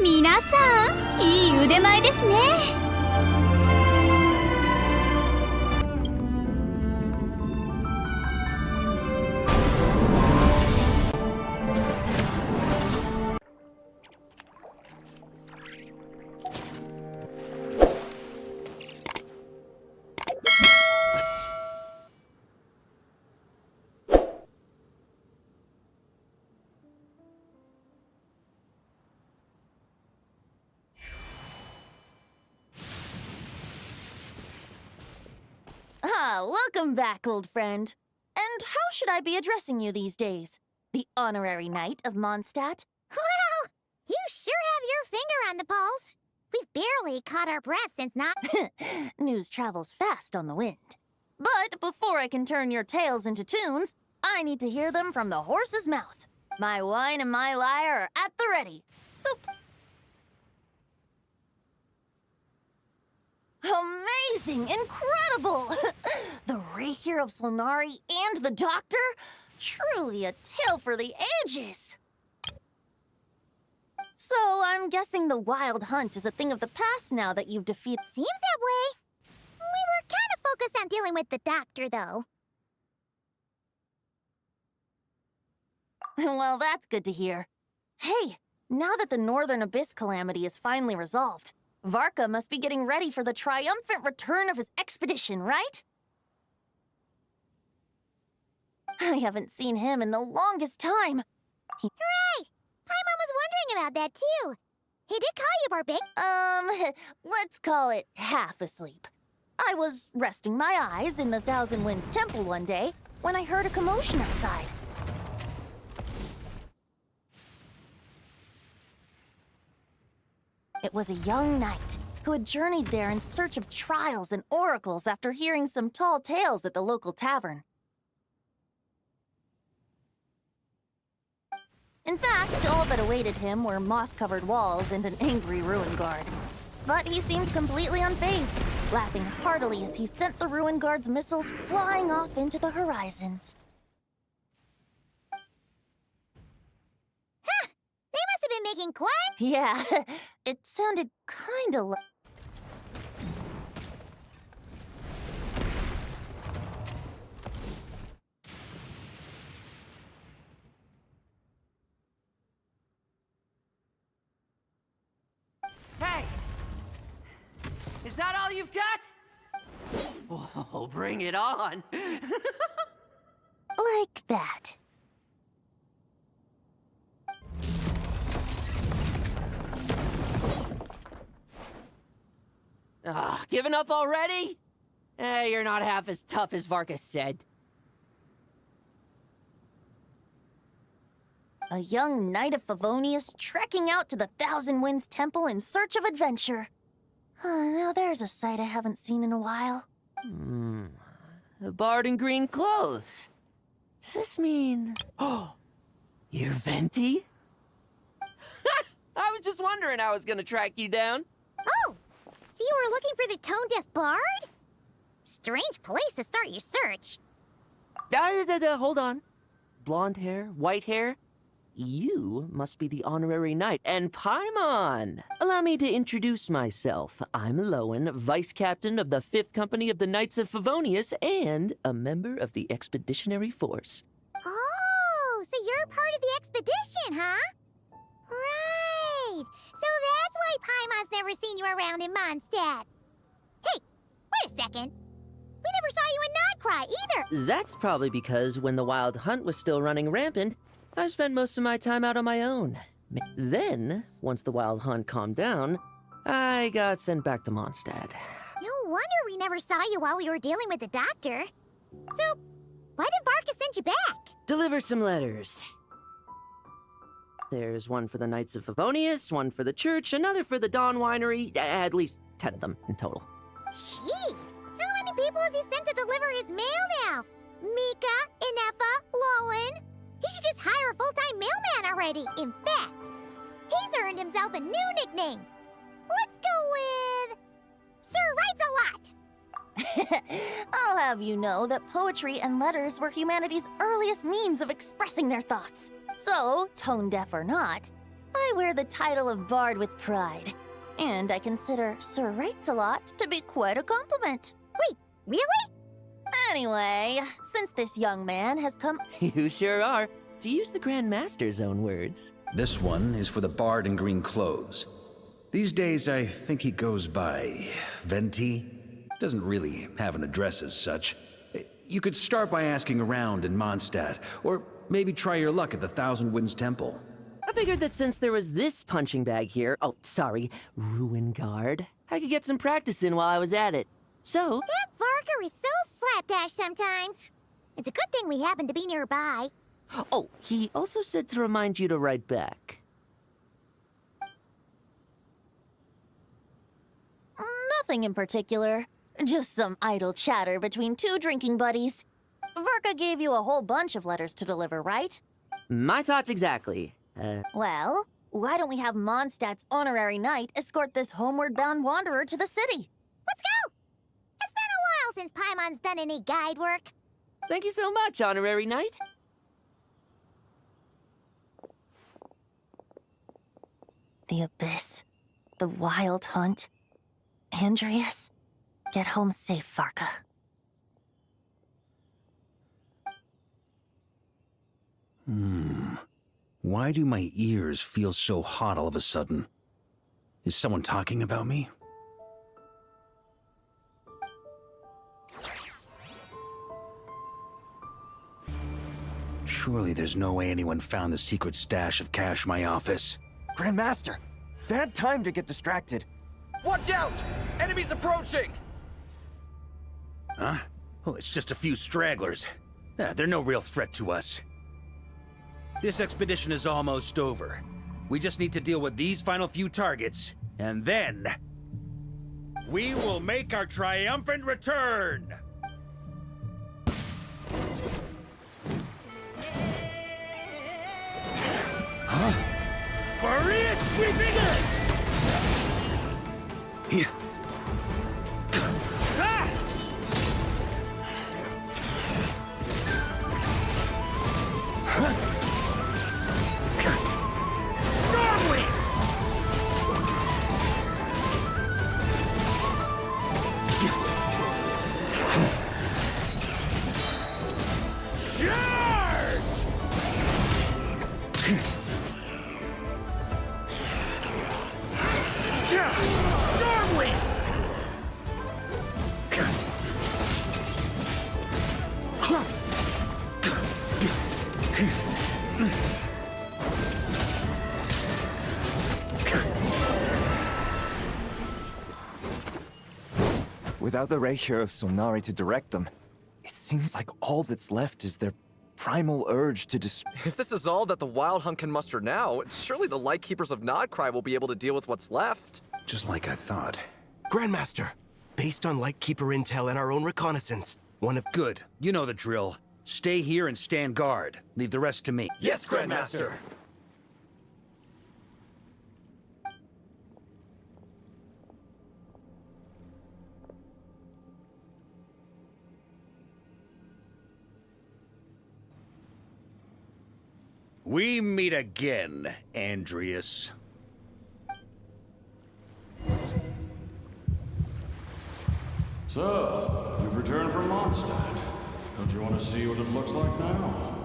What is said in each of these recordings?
皆さん、いい腕前ですね。Welcome back, old friend. And how should I be addressing you these days? The honorary knight of Mondstadt? Well, you sure have your finger on the pulse. We've barely caught our breath since not... News travels fast on the wind. But before I can turn your tales into tunes, I need to hear them from the horse's mouth. My wine and my lyre are at the ready. So... Amazing! Incredible! The Rapier of Solnari and the Doctor? Truly a tale for the ages! So, I'm guessing the Wild Hunt is a thing of the past now that you've defeated... Seems that way. We were kind of focused on dealing with the Doctor, though. Well, that's good to hear. Hey, now that the Northern Abyss calamity is finally resolved, Varka must be getting ready for the triumphant return of his expedition, right? I haven't seen him in the longest time. Hooray! Paimon was wondering about that, too. He did call you Barbaric. Let's call it half asleep. I was resting my eyes in the Thousand Winds Temple one day when I heard a commotion outside. It was a young knight who had journeyed there in search of trials and oracles after hearing some tall tales at the local tavern. In fact, all that awaited him were moss-covered walls and an angry ruin guard. But he seemed completely unfazed, laughing heartily as he sent the ruin guard's missiles flying off into the horizons. Huh! They must have been making quite... Yeah, it sounded kinda like... Hey! Is that all you've got? Oh, bring it on! Like that. Giving up already? You're not half as tough as Varka said. A young knight of Favonius trekking out to the Thousand Winds Temple in search of adventure. Now there's a sight I haven't seen in a while. A bard in green clothes. Does this mean... Oh, you're Venti? I was just wondering I was gonna track you down. Oh! So you were looking for the tone-deaf bard? Strange place to start your search. Hold on. Blonde hair, white hair. You must be the honorary knight, and Paimon! Allow me to introduce myself. I'm LIệN, vice captain of the 5th Company of the Knights of Favonius, and a member of the Expeditionary Force. Oh, so you're part of the expedition, huh? Right! So that's why Paimon's never seen you around in Mondstadt. Hey, wait a second. We never saw you in Nodcry either. That's probably because when the Wild Hunt was still running rampant, I spent most of my time out on my own. Then, once the Wild Hunt calmed down, I got sent back to Mondstadt. No wonder we never saw you while we were dealing with the Doctor. So, why did Varka send you back? Deliver some letters. There's one for the Knights of Favonius, one for the church, another for the Dawn Winery, at least 10 of them in total. Jeez, how many people has he sent to deliver his mail now? Mika, Inefa, Lolan. He should just hire a full-time mailman already. In fact, he's earned himself a new nickname. Let's go with... Sir Writes a Lot. I'll have you know that poetry and letters were humanity's earliest means of expressing their thoughts. So, tone deaf or not, I wear the title of Bard with pride, and I consider Sir Writes-a-Lot to be quite a compliment. Wait, really? Anyway, since this young man has come... You sure are. To use the Grand Master's own words. This one is for the bard in green clothes. These days, I think he goes by Venti. Doesn't really have an address as such. You could start by asking around in Mondstadt, or maybe try your luck at the Thousand Winds Temple. I figured that since there was this punching bag here, Ruin Guard, I could get some practice in while I was at it. So... That Varka is so slapdash sometimes. It's a good thing we happen to be nearby. Oh, he also said to remind you to write back. Nothing in particular. Just some idle chatter between two drinking buddies. Varka gave you a whole bunch of letters to deliver, right? My thoughts exactly. Well, why don't we have Mondstadt's honorary knight escort this homeward-bound wanderer to the city? Let's go! It's been a while since Paimon's done any guide work. Thank you so much, Honorary Knight. The Abyss. The Wild Hunt. Andreas. Get home safe, Varka. Why do my ears feel so hot all of a sudden? Is someone talking about me? Surely there's no way anyone found the secret stash of cash in my office. Grandmaster, bad time to get distracted. Watch out! Enemies approaching! Huh? Oh, it's just a few stragglers. They're no real threat to us. This expedition is almost over. We just need to deal with these final few targets, and then... we will make our triumphant return! Huh? Maria sweeping it! Here. Without the ray here of Sonari to direct them, it seems like all that's left is their primal urge to destroy. If this is all that the Wild Hunt can muster now, surely the Lightkeepers of Nodcry will be able to deal with what's left. Just like I thought. Grandmaster, based on Lightkeeper intel and our own reconnaissance, one of... Good. You know the drill. Stay here and stand guard. Leave the rest to me. Yes, Grandmaster! We meet again, Andreas. So, you've returned from Mondstadt. Don't you want to see what it looks like now?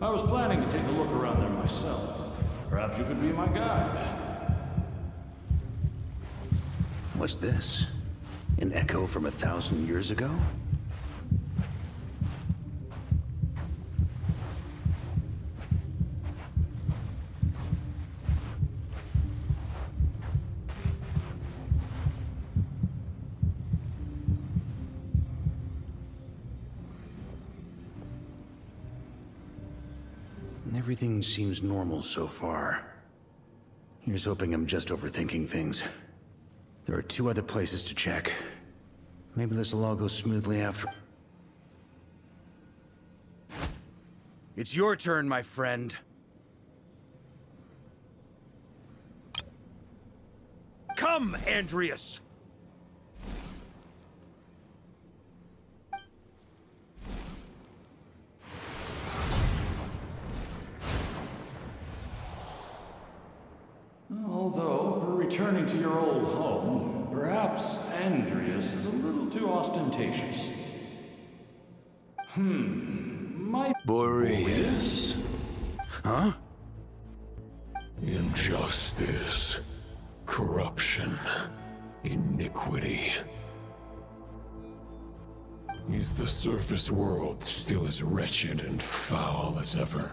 I was planning to take a look around there myself. Perhaps you could be my guide. What's this? An echo from 1,000 years ago? Everything seems normal so far. Here's hoping I'm just overthinking things. There are 2 other places to check. Maybe this'll all go smoothly after... It's your turn, my friend. Come, Andreas! returning to your old home, perhaps Andreas is a little too ostentatious. Boreas. Huh? Injustice. Corruption. Iniquity. Is the surface world still as wretched and foul as ever?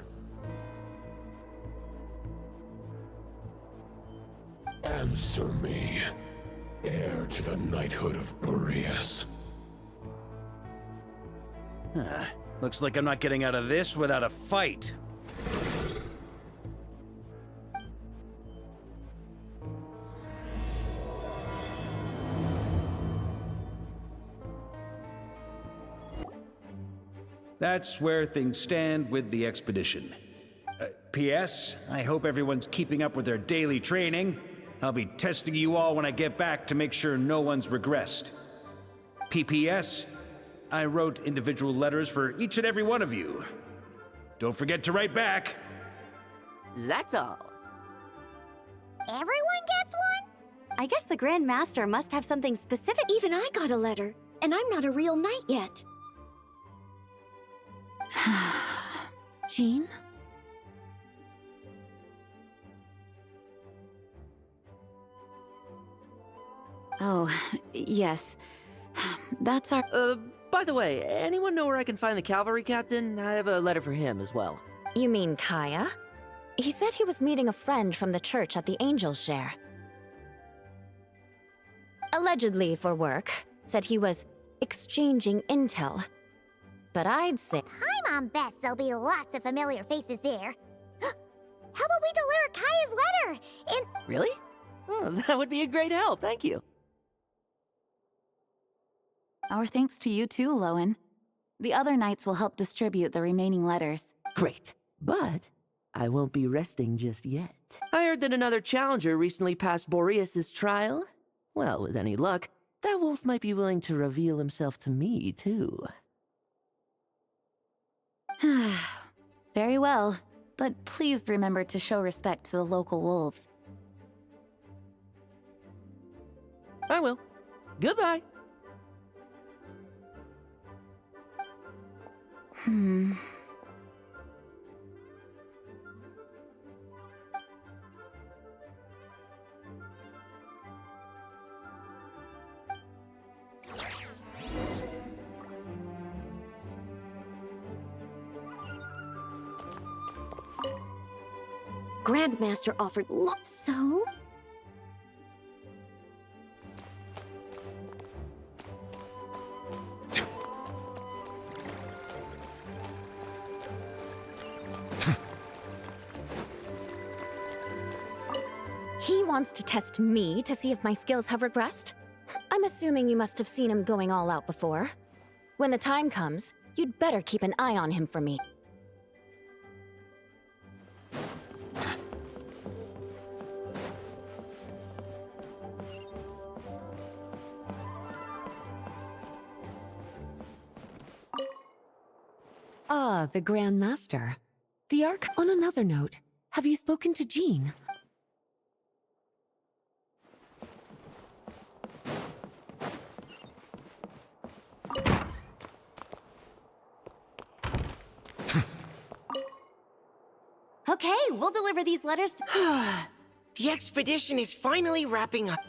Answer me, heir to the knighthood of Boreas. Looks like I'm not getting out of this without a fight. That's where things stand with the expedition. P.S. I hope everyone's keeping up with their daily training. I'll be testing you all when I get back to make sure no one's regressed. P.P.S. I wrote individual letters for each and every one of you. Don't forget to write back. That's all. Everyone gets one? I guess the Grand Master must have something specific. Even I got a letter, and I'm not a real knight yet. Jean? Oh, yes. That's our... By the way, anyone know where I can find the cavalry captain? I have a letter for him as well. You mean Kaya? He said he was meeting a friend from the church at the Angel Share. Allegedly for work. Said he was exchanging intel. But I'd say... Paimon bets there'll be lots of familiar faces there. How about we deliver Kaya's letter? And... Really? Oh, that would be a great help, thank you. Our thanks to you too, LIễn. The other knights will help distribute the remaining letters. Great, but I won't be resting just yet. I heard that another challenger recently passed Boreas' trial. Well, with any luck, that wolf might be willing to reveal himself to me, too. Very well, but please remember to show respect to the local wolves. I will. Goodbye. Grandmaster offered lots. So? He wants to test me to see if my skills have regressed? I'm assuming you must have seen him going all out before. When the time comes, you'd better keep an eye on him for me. Ah, the Grand Master. The Ark. On another note, have you spoken to Jean? Okay, we'll deliver these letters to... The expedition is finally wrapping up.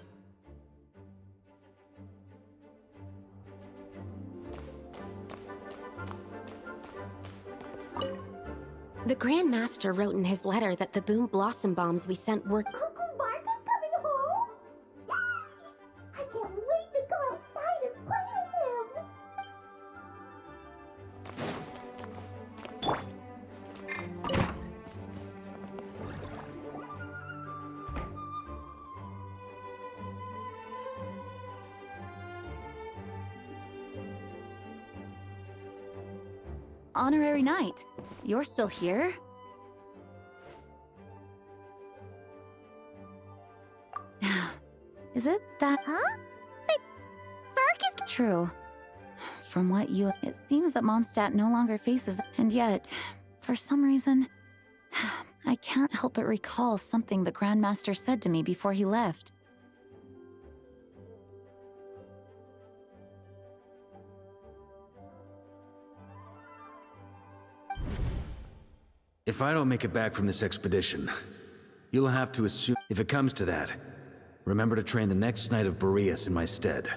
The Grand Master wrote in his letter that the boom blossom bombs we sent were... Uncle Varka's coming home? Yay! I can't wait to go outside and play with him! Honorary Knight, you're still here? Is it that... Huh? But Varka's... True. From what you... It seems that Mondstadt no longer faces... And yet, for some reason, I can't help but recall something the Grandmaster said to me before he left. If I don't make it back from this expedition, you'll have to assume... If it comes to that, remember to train the next Knight of Boreas in my stead.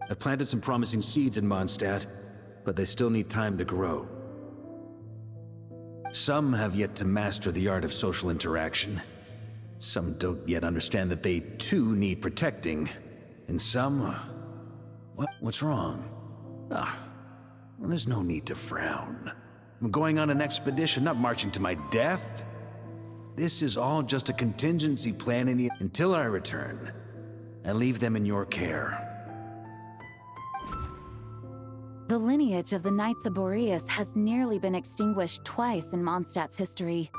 I've planted some promising seeds in Mondstadt, but they still need time to grow. Some have yet to master the art of social interaction. Some don't yet understand that they, too, need protecting. And some... What's wrong? Well, there's no need to frown. I'm going on an expedition, not marching to my death. This is all just a contingency plan until I return. And leave them in your care. The lineage of the Knights of Boreas has nearly been extinguished twice in Mondstadt's history.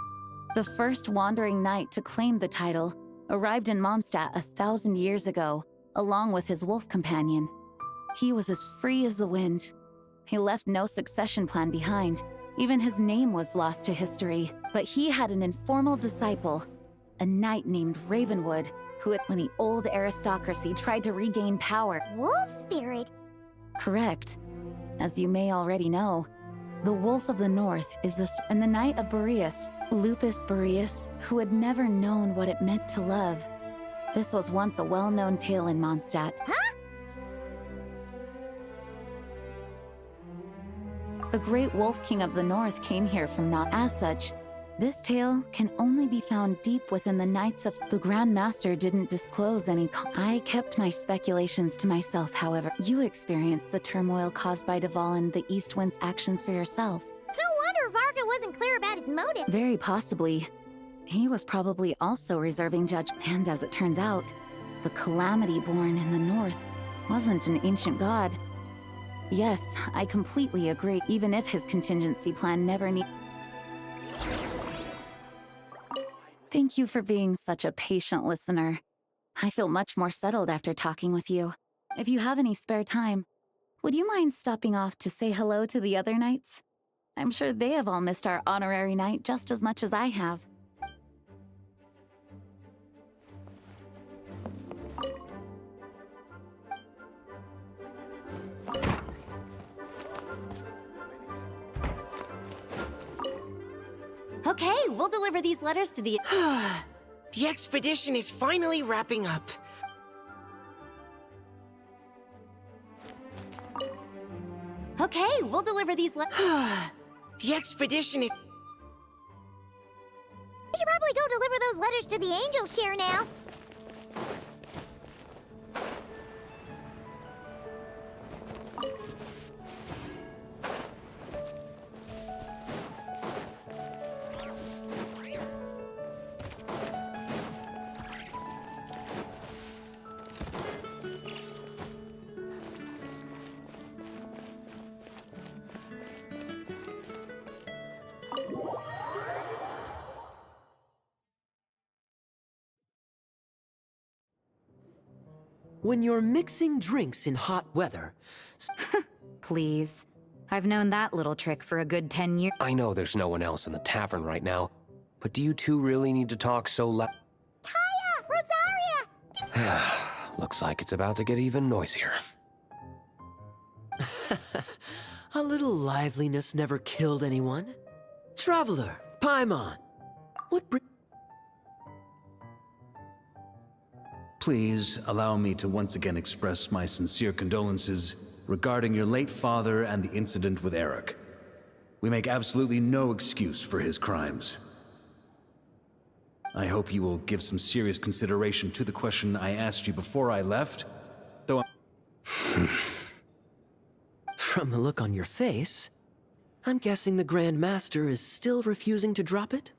The first wandering knight to claim the title arrived in Mondstadt 1,000 years ago, along with his wolf companion. He was as free as the wind. He left no succession plan behind. Even his name was lost to history. But he had an informal disciple, a knight named Ravenwood, who, when the old aristocracy tried to regain power... Wolf spirit? Correct. As you may already know, the Wolf of the North is and the Knight of Boreas, Lupus Boreas, who had never known what it meant to love. This was once a well-known tale in Mondstadt. Huh? The Great Wolf King of the North came here from not. As such, this tale can only be found deep within the Knights of... The Grand Master didn't disclose any... I kept my speculations to myself, however. You experienced the turmoil caused by Duvall and the East Wind's actions for yourself. No wonder Varka wasn't clear about his motive. Very possibly. He was probably also reserving judgment. And as it turns out, the Calamity born in the North wasn't an ancient god. Yes, I completely agree, even if his contingency plan never Thank you for being such a patient listener. I feel much more settled after talking with you. If you have any spare time, would you mind stopping off to say hello to the other knights? I'm sure they have all missed our honorary knight just as much as I have. Okay, we'll deliver these letters to the... The expedition is finally wrapping up. Okay, we'll deliver these letters... The expedition is... We should probably go deliver those letters to the angel share now. When you're mixing drinks in hot weather... Please. I've known that little trick for a good 10 years. I know there's no one else in the tavern right now, but do you two really need to talk so loud? Kaya! Rosaria! Looks like it's about to get even noisier. A little liveliness never killed anyone. Traveler, Paimon, what Please allow me to once again express my sincere condolences regarding your late father and the incident with Eric. We make absolutely no excuse for his crimes. I hope you will give some serious consideration to the question I asked you before I left, though From the look on your face, I'm guessing the Grand Master is still refusing to drop it?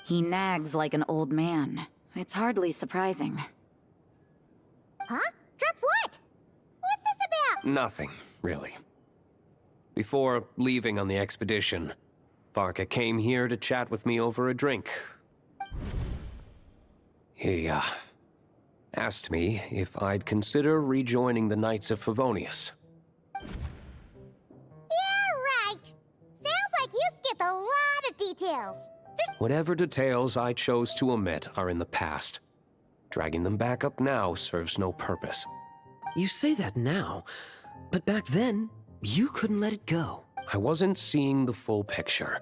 He nags like an old man. It's hardly surprising. Huh? Drop what? What's this about? Nothing, really. Before leaving on the expedition, Varka came here to chat with me over a drink. He, asked me if I'd consider rejoining the Knights of Favonius. Yeah, right. Sounds like you skipped a lot of details. Whatever details I chose to omit are in the past. Dragging them back up now serves no purpose. You say that now, but back then, you couldn't let it go. I wasn't seeing the full picture.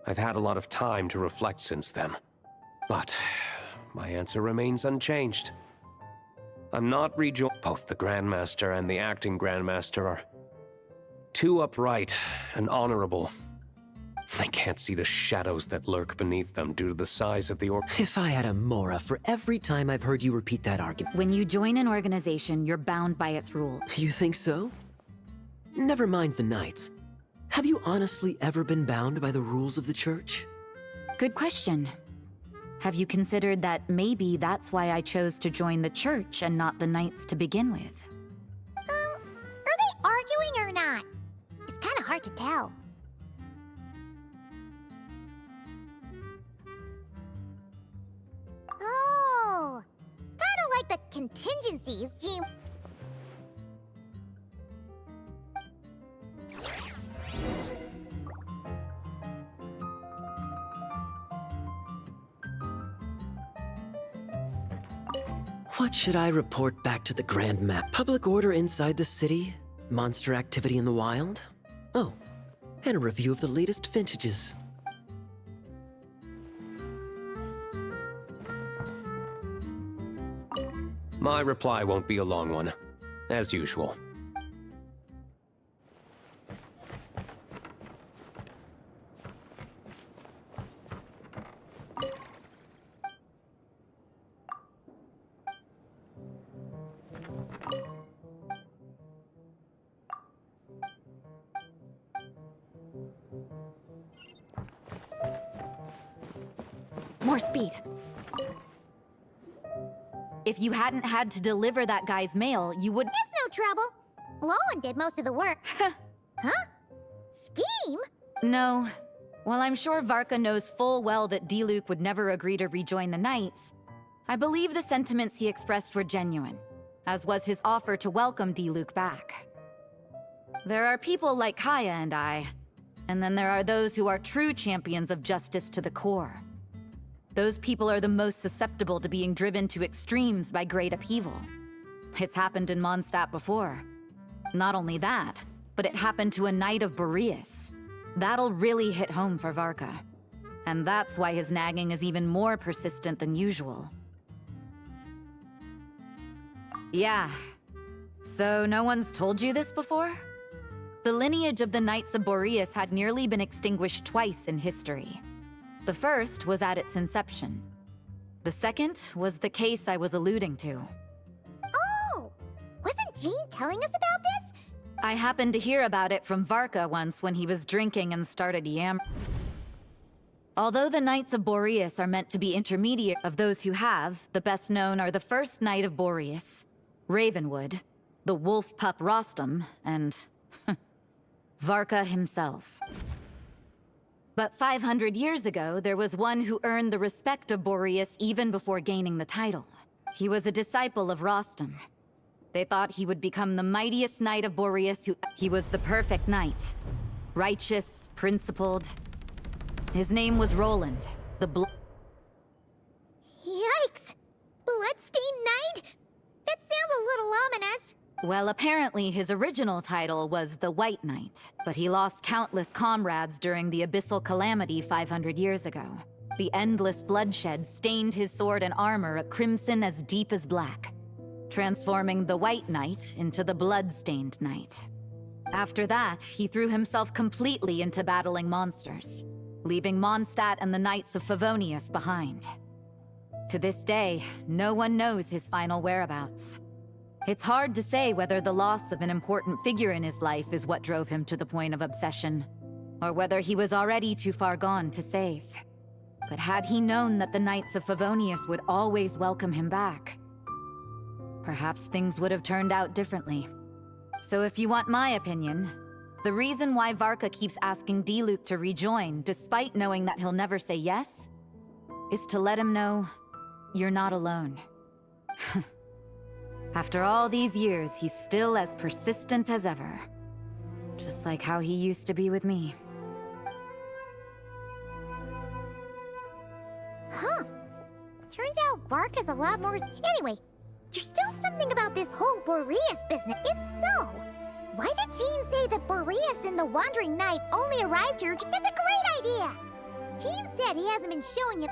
I've had a lot of time to reflect since then. But my answer remains unchanged. I'm not rejoining. Both the Grandmaster and the acting Grandmaster are too upright and honorable. I can't see the shadows that lurk beneath them due to the size of the If I had a Mora for every time I've heard you repeat that argument. When you join an organization, you're bound by its rules. You think so? Never mind the Knights. Have you honestly ever been bound by the rules of the Church? Good question. Have you considered that maybe that's why I chose to join the Church and not the Knights to begin with? Are they arguing or not? It's kind of hard to tell. Oh, kind of like the contingencies, Jean. What should I report back to the Grand Map? Public order inside the city? Monster activity in the wild? Oh, and a review of the latest vintages. My reply won't be a long one, as usual. More speed. If you hadn't had to deliver that guy's mail, you would— It's no trouble. LIٰN did most of the work. Huh? Scheme? No. While I'm sure Varka knows full well that Diluc would never agree to rejoin the Knights, I believe the sentiments he expressed were genuine, as was his offer to welcome Diluc back. There are people like Kaya and I, and then there are those who are true champions of justice to the core. Those people are the most susceptible to being driven to extremes by great upheaval. It's happened in Mondstadt before. Not only that, but it happened to a Knight of Boreas. That'll really hit home for Varka. And that's why his nagging is even more persistent than usual. Yeah. So no one's told you this before? The lineage of the Knights of Boreas had nearly been extinguished twice in history. The first was at its inception. The second was the case I was alluding to. Oh! Wasn't Jean telling us about this? I happened to hear about it from Varka once when he was drinking and started yammering. Although the Knights of Boreas are meant to be intermediate of those who have, the best known are the first Knight of Boreas, Ravenwood, the wolf pup Rostam, and Varka himself. But 500 years ago, there was one who earned the respect of Boreas even before gaining the title. He was a disciple of Rostam. They thought he would become the mightiest Knight of Boreas He was the perfect knight. Righteous, principled. His name was Roland, the Yikes! Bloodstained Knight? That sounds a little ominous. Well, apparently his original title was the White Knight, but he lost countless comrades during the Abyssal Calamity 500 years ago. The endless bloodshed stained his sword and armor a crimson as deep as black, transforming the White Knight into the Blood-stained Knight. After that, he threw himself completely into battling monsters, leaving Mondstadt and the Knights of Favonius behind. To this day, no one knows his final whereabouts. It's hard to say whether the loss of an important figure in his life is what drove him to the point of obsession, or whether he was already too far gone to save. But had he known that the Knights of Favonius would always welcome him back, perhaps things would have turned out differently. So if you want my opinion, the reason why Varka keeps asking Diluc to rejoin, despite knowing that he'll never say yes, is to let him know you're not alone. After all these years, he's still as persistent as ever. Just like how he used to be with me. Huh. Turns out Varka's a lot more— Anyway, there's still something about this whole Boreas business. If so, why did Jean say that Boreas and the Wandering Knight only arrived here? That's a great idea! Gene said he hasn't been showing it.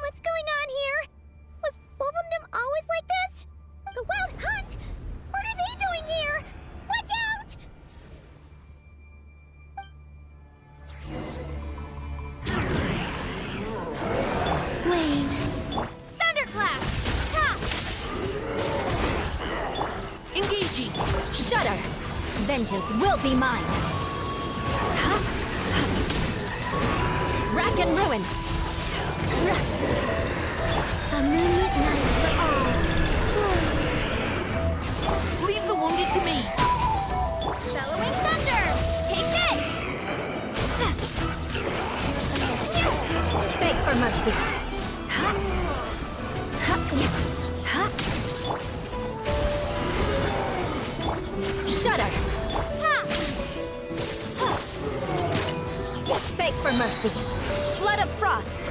What's going on here? Was Wolvendom always like this? The Wild Hunt? What are they doing here? Watch out! Lane. Thunderclap! Ha! Engaging! Shudder! Vengeance will be mine! Rack and ruin! A moonlit night for all. Leave the wounded to me! Bellowing thunder! Take this! Beg for mercy! Shudder! Beg for mercy! Flood of frost!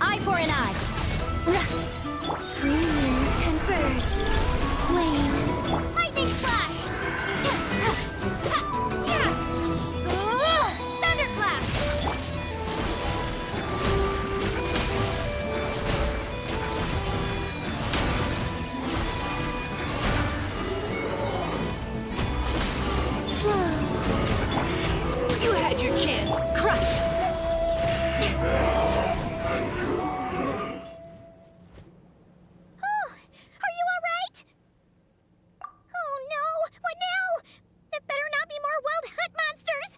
Eye for an eye! Three moons converge. Lane. Lightning slash! Thunderclap! You had your chance! Crush! Are you alright? Oh no! What now? There better not be more Wild Hunt monsters!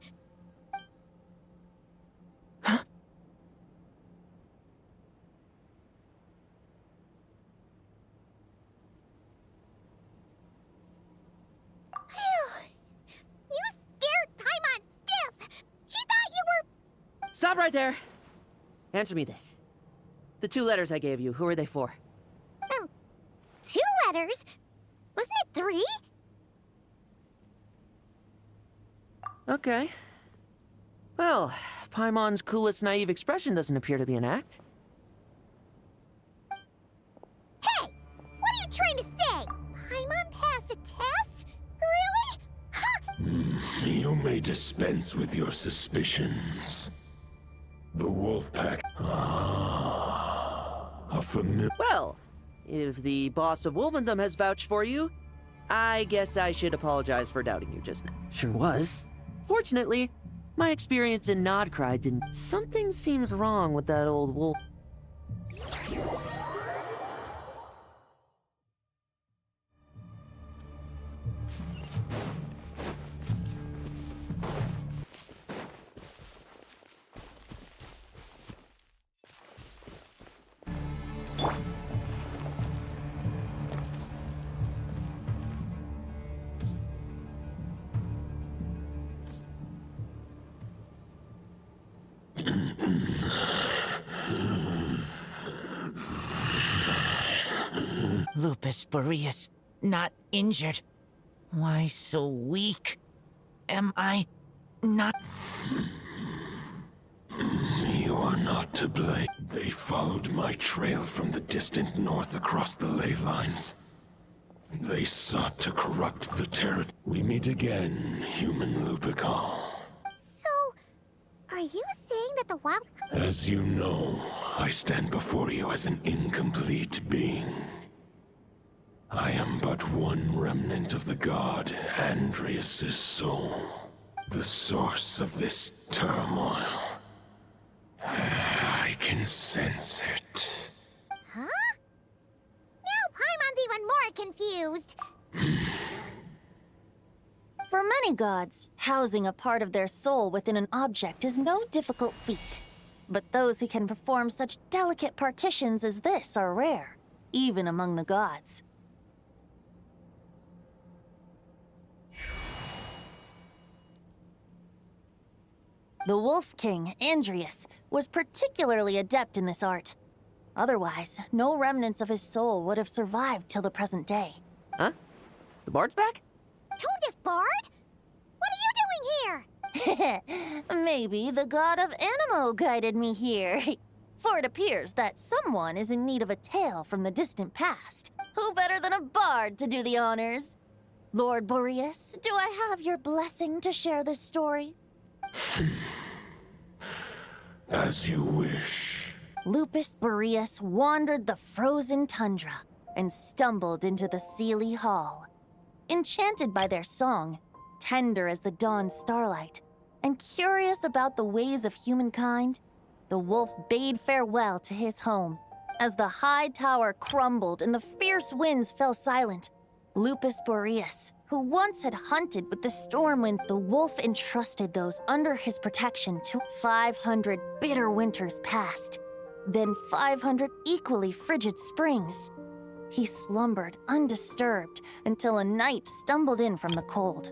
You scared Paimon stiff! She thought you were... Stop right there! Answer me this. The 2 letters I gave you, who are they for? 2 letters? Wasn't it 3? Okay. Well, Paimon's coolest naive expression doesn't appear to be an act. Hey! What are you trying to say? Paimon passed a test? Really? Ha! You may dispense with your suspicions. The Wolfpack. A familiar. Well, if the boss of Wolvendom has vouched for you, I guess I should apologize for doubting you just now. Sure was. Fortunately, my experience in Nodcry didn't... Something seems wrong with that old wolf. Lupus Boreas, not injured. Why so weak? Am I not... You are not to blame. They followed my trail from the distant north across the ley lines. They sought to corrupt the territory. We meet again, human Lupical. So, are you saying that the Wild... As you know, I stand before you as an incomplete being. I am but one remnant of the god Andreas' soul, the source of this turmoil. I can sense it. Huh? Now Paimon's even more confused. For many gods, housing a part of their soul within an object is no difficult feat. But those who can perform such delicate partitions as this are rare, even among the gods. The Wolf King, Andreas, was particularly adept in this art. Otherwise, no remnants of his soul would have survived till the present day. Huh? The bard's back? bard? What are you doing here? Maybe the god of Animo guided me here. For it appears that someone is in need of a tale from the distant past. Who better than a bard to do the honors? Lord Boreas, do I have your blessing to share this story? As you wish. Lupus Boreas wandered the frozen tundra and stumbled into the Seelie Hall. Enchanted by their song, tender as the dawn starlight, and curious about the ways of humankind, the wolf bade farewell to his home. As the high tower crumbled and the fierce winds fell silent, Lupus Boreas, who once had hunted with the Stormwind, the wolf entrusted those under his protection to 500 bitter winters passed, then 500 equally frigid springs. He slumbered undisturbed until a knight stumbled in from the cold.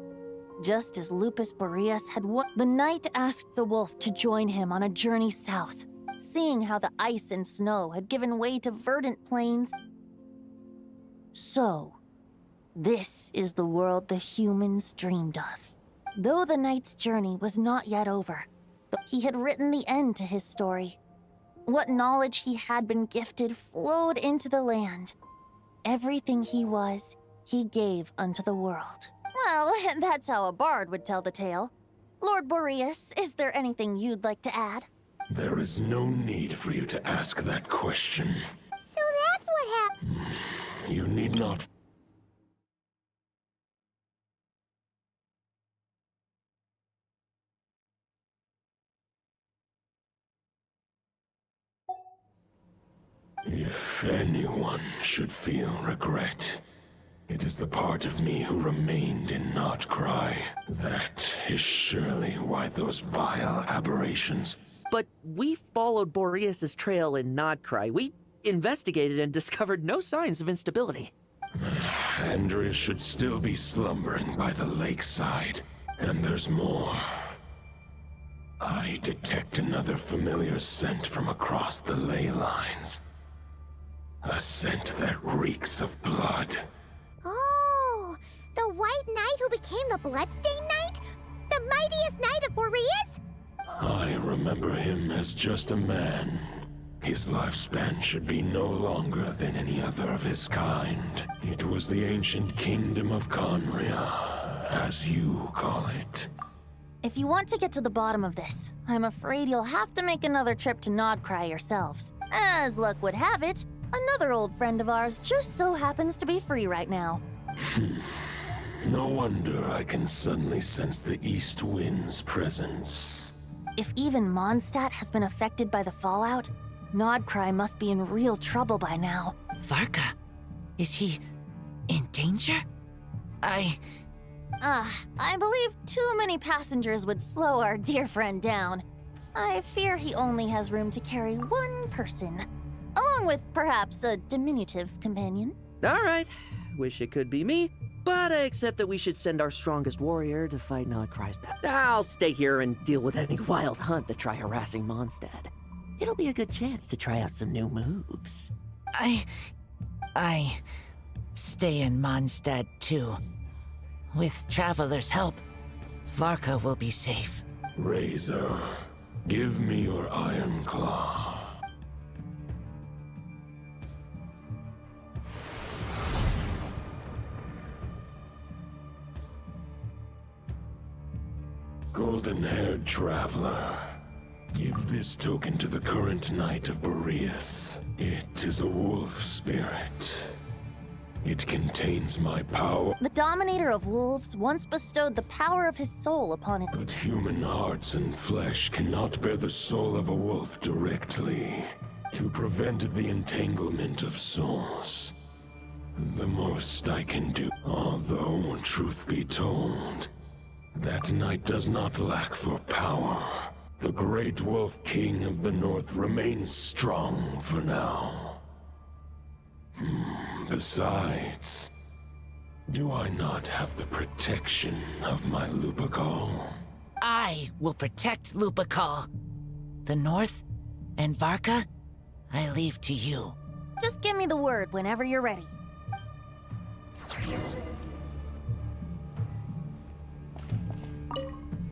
Just as Lupus Boreas had the knight asked the wolf to join him on a journey south, seeing how the ice and snow had given way to verdant plains. So, this is the world the humans dreamed of. Though the knight's journey was not yet over, he had written the end to his story. What knowledge he had been gifted flowed into the land. Everything he was, he gave unto the world. Well, that's how a bard would tell the tale. Lord Boreas, is there anything you'd like to add? There is no need for you to ask that question. So that's what happened. You need not. If anyone should feel regret, it is the part of me who remained in Notcry. That is surely why those vile aberrations. But we followed Boreas' trail in Notcry. We investigated and discovered no signs of instability. Andrea should still be slumbering by the lakeside. And there's more. I detect another familiar scent from across the ley lines. A scent that reeks of blood. Oh, the White Knight who became the Bloodstained Knight? The mightiest knight of Boreas? I remember him as just a man. His lifespan should be no longer than any other of his kind. It was the ancient kingdom of Conria, as you call it. If you want to get to the bottom of this, I'm afraid you'll have to make another trip to Notcry yourselves. As luck would have it, another old friend of ours just so happens to be free right now. No wonder I can suddenly sense the east wind's presence. If even Mondstadt has been affected by the fallout, Notcry must be in real trouble by now. Varka? Is he in danger? I believe too many passengers would slow our dear friend down. I fear he only has room to carry one person, along with perhaps a diminutive companion. All right. Wish it could be me, but I accept that we should send our strongest warrior to fight Notcry's battle. I'll stay here and deal with any wild hunt that try harassing Mondstadt. It'll be a good chance to try out some new moves. I stay in Mondstadt too. With Traveler's help, Varka will be safe. Razor, give me your iron claw. Golden-haired traveler, give this token to the current knight of Boreas. It is a wolf spirit. It contains my power. The Dominator of Wolves once bestowed the power of his soul upon it. But human hearts and flesh cannot bear the soul of a wolf directly. To prevent the entanglement of souls, the most I can do. Although, truth be told, that knight does not lack for power. The great wolf king of the north remains strong for now. Besides, do I not have the protection of my Lupacol? I will protect Lupacol. The North and Varka, I leave to you. Just give me the word whenever you're ready.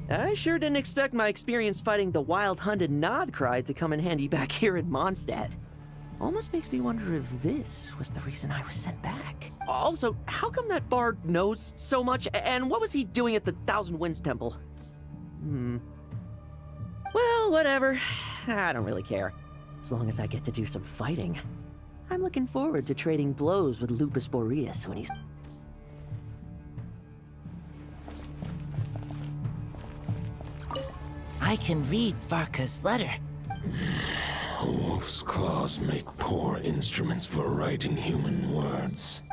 I sure didn't expect my experience fighting the wild-hunted Nodcry to come in handy back here in Mondstadt. Almost makes me wonder if this was the reason I was sent back. Also, how come that bard knows so much, and what was he doing at the Thousand Winds Temple? Well, whatever. I don't really care. As long as I get to do some fighting. I'm looking forward to trading blows with Lupus Boreas when he's... I can read Varka's letter. A wolf's claws make poor instruments for writing human words.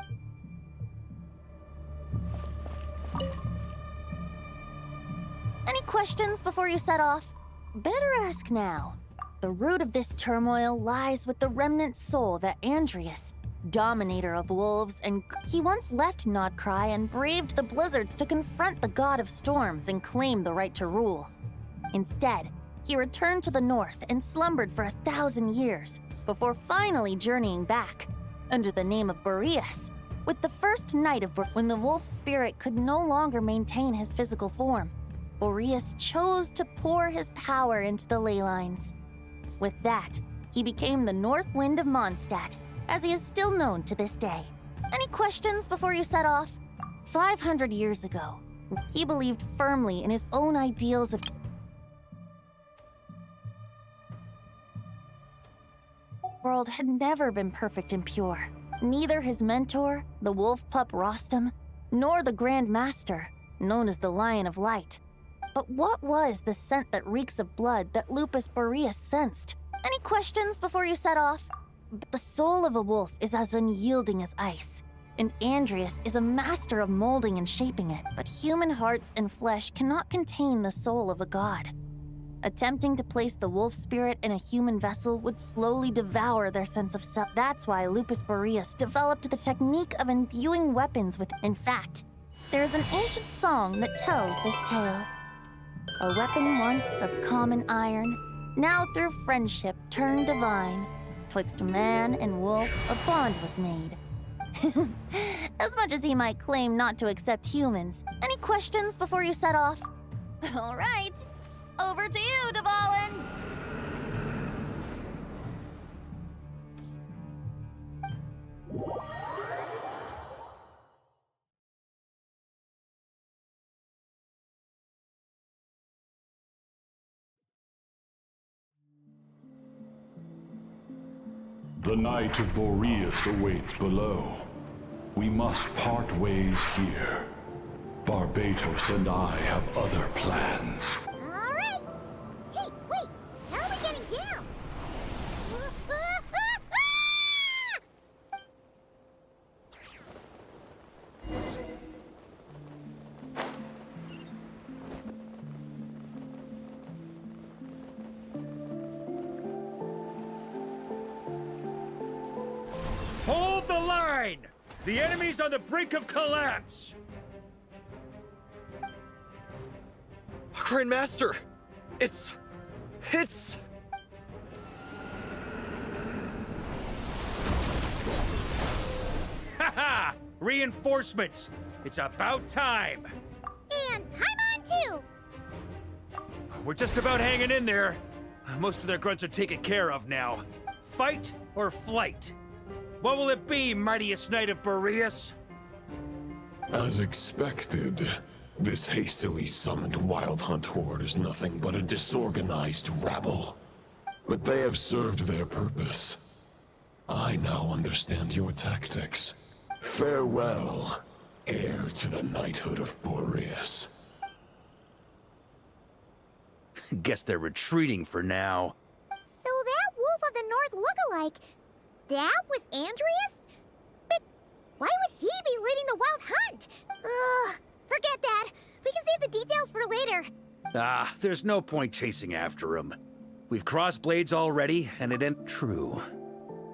Any questions before you set off? Better ask now. The root of this turmoil lies with the remnant soul that Andreas, dominator of wolves, and he once left Nodcry and braved the blizzards to confront the god of storms and claim the right to rule. Instead, he returned to the north and slumbered for 1,000 years before finally journeying back under the name of Boreas, with the first night of when the wolf spirit could no longer maintain his physical form. Boreas chose to pour his power into the ley lines. With that, he became the North Wind of Mondstadt, as he is still known to this day. Any questions before you set off? 500 years ago, he believed firmly in his own ideals of... The world had never been perfect and pure. Neither his mentor, the wolf pup Rostam, nor the Grand Master, known as the Lion of Light. But what was the scent that reeks of blood that Lupus Boreas sensed? Any questions before you set off? The soul of a wolf is as unyielding as ice, and Andreas is a master of molding and shaping it, but human hearts and flesh cannot contain the soul of a god. Attempting to place the wolf spirit in a human vessel would slowly devour their sense of self. That's why Lupus Boreas developed the technique of imbuing weapons with... In fact, there is an ancient song that tells this tale. A weapon once of common iron, now through friendship turned divine. Twixt man and wolf a bond was made. As much as he might claim not to accept humans. Any questions before you set off? All right. Over to you, Dvalin! The Knight of Boreas awaits below. We must part ways here. Barbatos and I have other plans. Hey, wait! How are we getting down? Hold the line! The enemy's on the brink of collapse! Grandmaster! It's... Haha! Reinforcements! It's about time! And Paimon too! We're just about hanging in there. Most of their grunts are taken care of now. Fight or flight? What will it be, mightiest Knight of Boreas? As expected, this hastily summoned Wild Hunt horde is nothing but a disorganized rabble. But they have served their purpose. I now understand your tactics. Farewell, heir to the knighthood of Boreas. Guess they're retreating for now. So that Wolf of the North lookalike, that was Andreas? But why would he be leading the Wild Hunt? Ugh, forget that. We can save the details for later. There's no point chasing after him. We've crossed blades already, and it ain't true.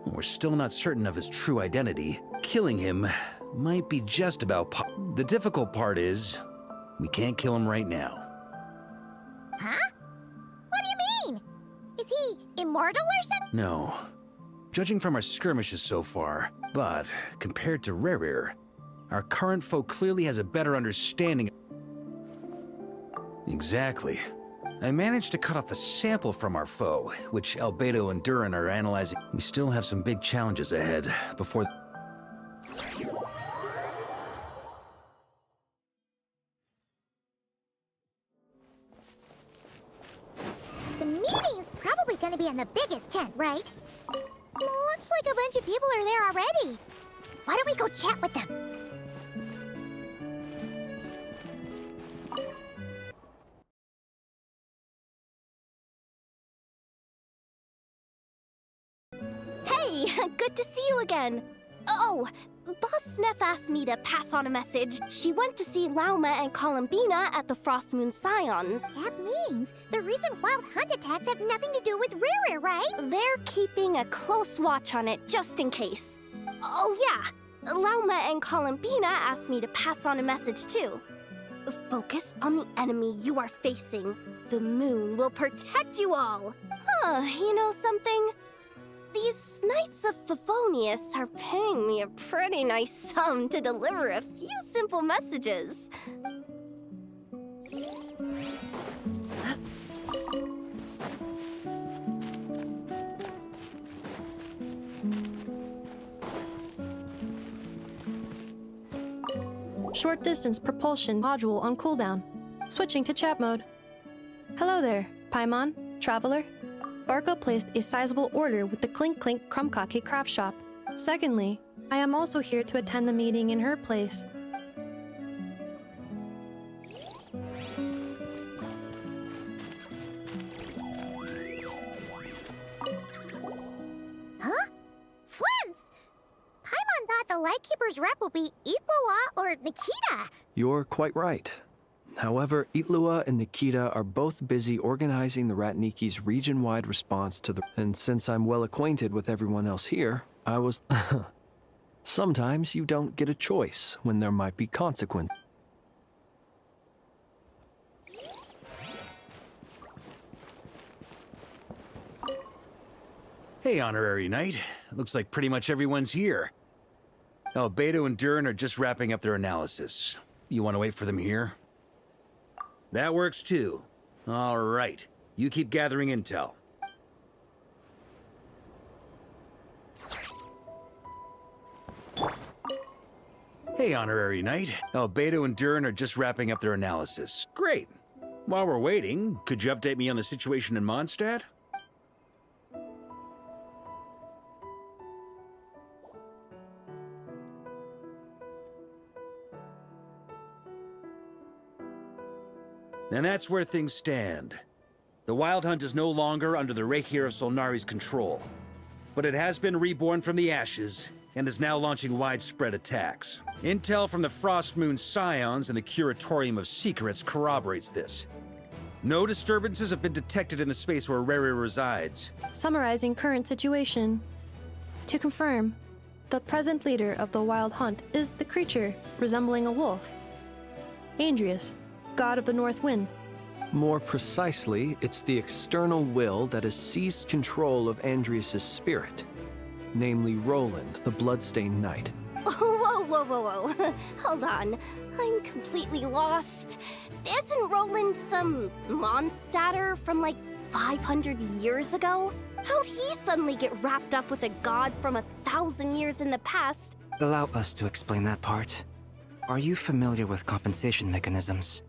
We're still not certain of his true identity. Killing him might be just about the difficult part is, we can't kill him right now. Huh? What do you mean? Is he immortal or something? No. Judging from our skirmishes so far, but compared to Rerir, our current foe clearly has a better understanding. Exactly. I managed to cut off a sample from our foe, which Albedo and DŭØN are analyzing. We still have some big challenges ahead before... The meeting's probably gonna be in the biggest tent, right? Looks like a bunch of people are there already. Why don't we go chat with them? Hey, good to see you again. Oh, Boss Sneff asked me to pass on a message. She went to see Lauma and Columbina at the Frost Moon Scions. That means the recent wild hunt attacks have nothing to do with Riri, right? They're keeping a close watch on it just in case. Oh yeah, Lauma and Columbina asked me to pass on a message too. Focus on the enemy you are facing. The moon will protect you all. Huh, you know something? These Knights of Favonius are paying me a pretty nice sum to deliver a few simple messages. Short distance propulsion module on cooldown. Switching to chat mode. Hello there, Paimon, Traveler. Varka placed a sizable order with the Clink Clink Krumkake craft shop. Secondly, I am also here to attend the meeting in her place. Huh? Flint's! Paimon thought the Lightkeeper's rep would be Itlua or Nikita. You're quite right. However, Itlua and Nikita are both busy organizing the Ratniki's region-wide response to the... And since I'm well acquainted with everyone else here, I was... Sometimes you don't get a choice when there might be consequence. Hey, Honorary Knight. Looks like pretty much everyone's here. Albedo and DŭØN are just wrapping up their analysis. You want to wait for them here? That works too. All right. You keep gathering intel. Hey, Honorary Knight. Albedo and DŭØN are just wrapping up their analysis. Great. While we're waiting, could you update me on the situation in Mondstadt? And that's where things stand. The Wild Hunt is no longer under the Reikir of Solnari's control, but it has been reborn from the ashes and is now launching widespread attacks. Intel from the Frost Moon Scions and the Curatorium of Secrets corroborates this. No disturbances have been detected in the space where Riri resides. Summarizing current situation. To confirm, the present leader of the Wild Hunt is the creature resembling a wolf. Andrius, god of the North Wind. More precisely, it's the external will that has seized control of Andrius' spirit, namely Roland, the Bloodstained Knight. Whoa, whoa, whoa, whoa. Hold on. I'm completely lost. Isn't Roland some Mondstadter from like 500 years ago? How'd he suddenly get wrapped up with a god from 1,000 years in the past? Allow us to explain that part. Are you familiar with compensation mechanisms?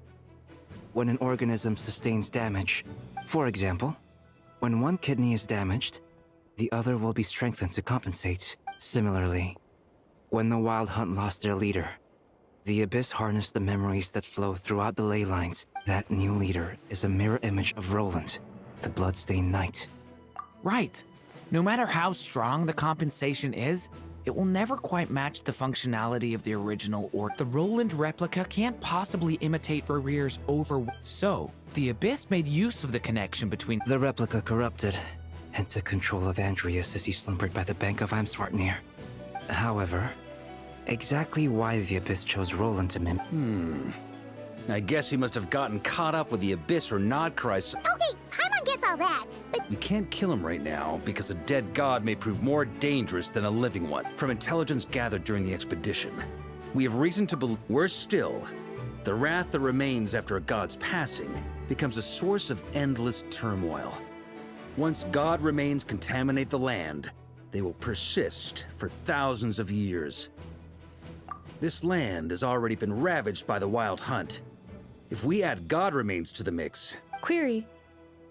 When an organism sustains damage, for example, when one kidney is damaged, the other will be strengthened to compensate. Similarly, when the Wild Hunt lost their leader, the Abyss harnessed the memories that flow throughout the ley lines. That new leader is a mirror image of Roland, the Bloodstained Knight. Right. No matter how strong the compensation is, it will never quite match the functionality of the original, or the Roland replica can't possibly imitate Ririr's So, the Abyss made use of the connection between... The replica corrupted and took control of Andrius as he slumbered by the bank of Eimsvartnir. However, exactly why the Abyss chose Roland to mimic... I guess he must have gotten caught up with the Abyss or Nodcry. Okay, Paimon gets all that, but... You can't kill him right now, because a dead god may prove more dangerous than a living one. From intelligence gathered during the expedition, we have reason to believe... Worse still, The wrath that remains after a god's passing becomes a source of endless turmoil. Once god remains contaminate the land, they will persist for thousands of years. This land has already been ravaged by the Wild Hunt. If we add god remains to the mix... Query.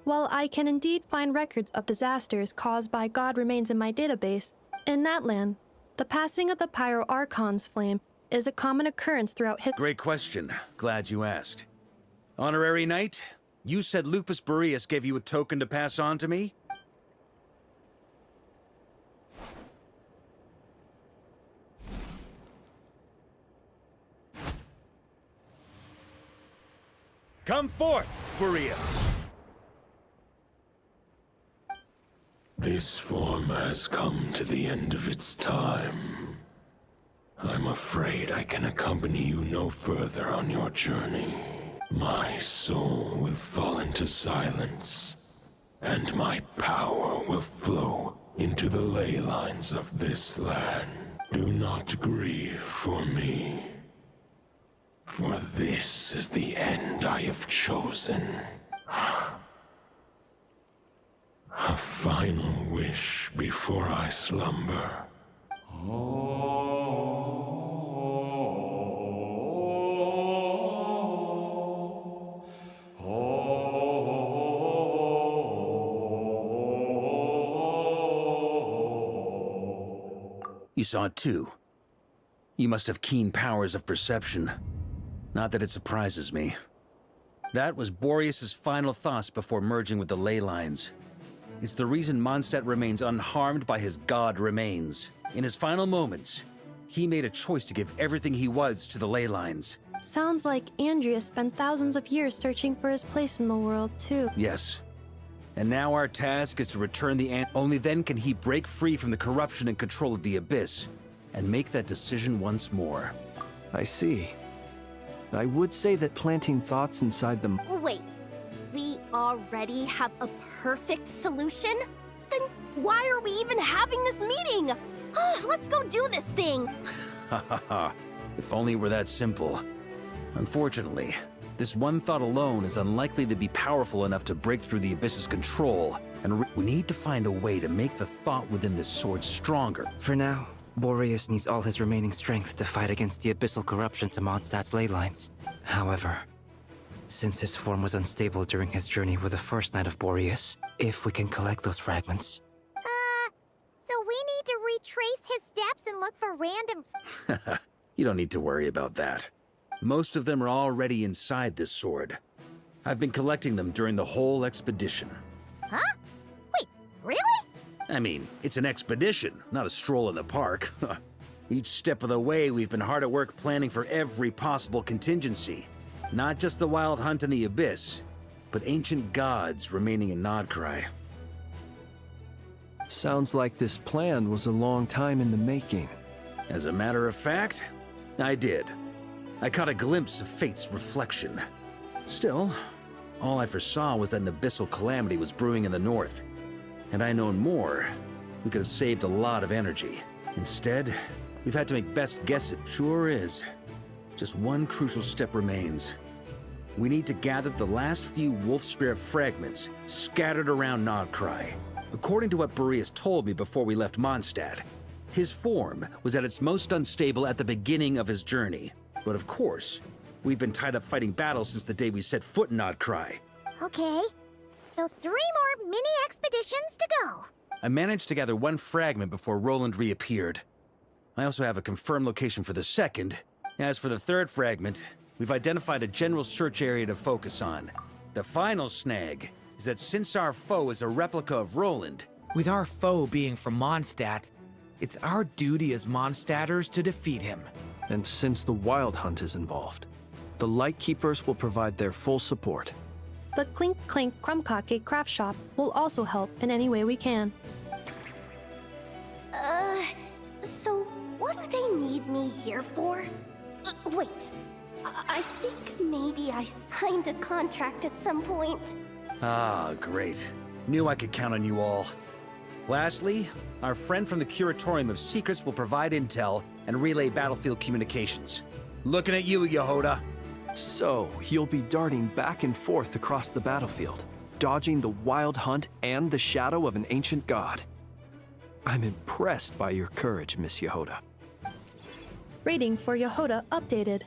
While I can indeed find records of disasters caused by god remains in my database, in that land, the passing of the Pyro-Archon's flame is a common occurrence throughout history. Great question. Glad you asked. Honorary Knight, you said Lupus Boreas gave you a token to pass on to me? Come forth, Boreas! This form has come to the end of its time. I'm afraid I can accompany you no further on your journey. My soul will fall into silence, and my power will flow into the ley lines of this land. Do not grieve for me, for this is the end I have chosen. A final wish before I slumber. You saw it too. You must have keen powers of perception. Not that it surprises me. That was Boreas' final thoughts before merging with the ley lines. It's the reason Mondstadt remains unharmed by his god remains. In his final moments, he made a choice to give everything he was to the ley lines. Sounds like Andreas spent thousands of years searching for his place in the world, too. Yes. And now our task is to return the only then can he break free from the corruption and control of the Abyss, and make that decision once more. I see. I would say that planting thoughts inside them... Wait, we already have a perfect solution? Then why are we even having this meeting? Let's go do this thing! Ha ha ha. If only it were that simple. Unfortunately, this one thought alone is unlikely to be powerful enough to break through the Abyss's control, and we need to find a way to make the thought within this sword stronger. For now, Boreas needs all his remaining strength to fight against the abyssal corruption to Mondstadt's ley lines. However, since his form was unstable during his journey with the first Knight of Boreas, if we can collect those fragments... So we need to retrace his steps and look for random... You don't need to worry about that. Most of them are already inside this sword. I've been collecting them during the whole expedition. Huh? Wait, really? I mean, it's an expedition, not a stroll in the park. Each step of the way, we've been hard at work planning for every possible contingency. Not just the Wild Hunt and the Abyss, but ancient gods remaining in Nodcry. Sounds like this plan was a long time in the making. As a matter of fact, I did. I caught a glimpse of fate's reflection. Still, all I foresaw was that an abyssal calamity was brewing in the north. Had I known more, we could have saved a lot of energy. Instead, we've had to make best guesses. Sure is. Just one crucial step remains. We need to gather the last few wolf spirit fragments scattered around Nodcry. According to what Boreas told me before we left Mondstadt, his form was at its most unstable at the beginning of his journey. But of course, we've been tied up fighting battles since the day we set foot in Nodcry. Okay, so 3 more mini-expeditions to go. I managed to gather one fragment before Roland reappeared. I also have a confirmed location for the second. As for the third fragment, we've identified a general search area to focus on. The final snag is that since our foe is a replica of Roland... With our foe being from Mondstadt, it's our duty as Mondstadters to defeat him. And since the Wild Hunt is involved, the Lightkeepers will provide their full support. The Clink Clink Krumkake craft shop will also help in any way we can. So what do they need me here for? Wait, I think maybe I signed a contract at some point. Ah, great. Knew I could count on you all. Lastly, our friend from the Curatorium of Secrets will provide intel and relay battlefield communications. Looking at you, Yehoda. So, you'll be darting back and forth across the battlefield, dodging the wild hunt and the shadow of an ancient god. I'm impressed by your courage, Miss Yehoda. Rating for Yehoda updated.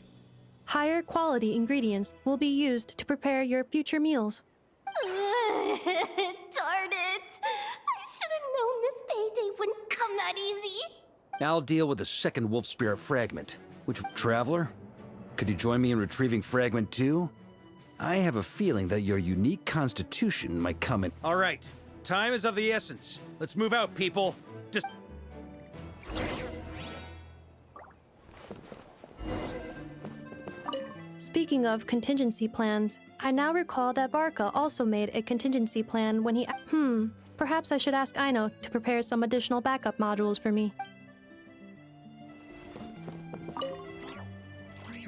Higher quality ingredients will be used to prepare your future meals. Darn it! I should have known this payday wouldn't come that easy. I'll deal with the second wolf spirit fragment. Which, Traveler? Could you join me in retrieving Fragment 2? I have a feeling that your unique constitution might come in. All right, time is of the essence. Let's move out, people. Just... Speaking of contingency plans, I now recall that Varka also made a contingency plan when he... Perhaps I should ask Aino to prepare some additional backup modules for me.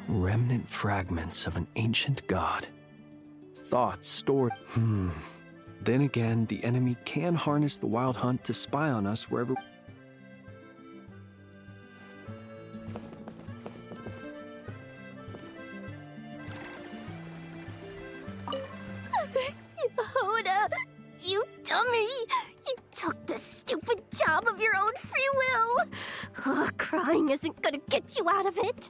Remnant fragments of an ancient god. Thoughts stored... Then again, the enemy can harness the wild hunt to spy on us wherever... Yehoda, you dummy! You took the stupid job of your own free will! Oh, crying isn't gonna get you out of it!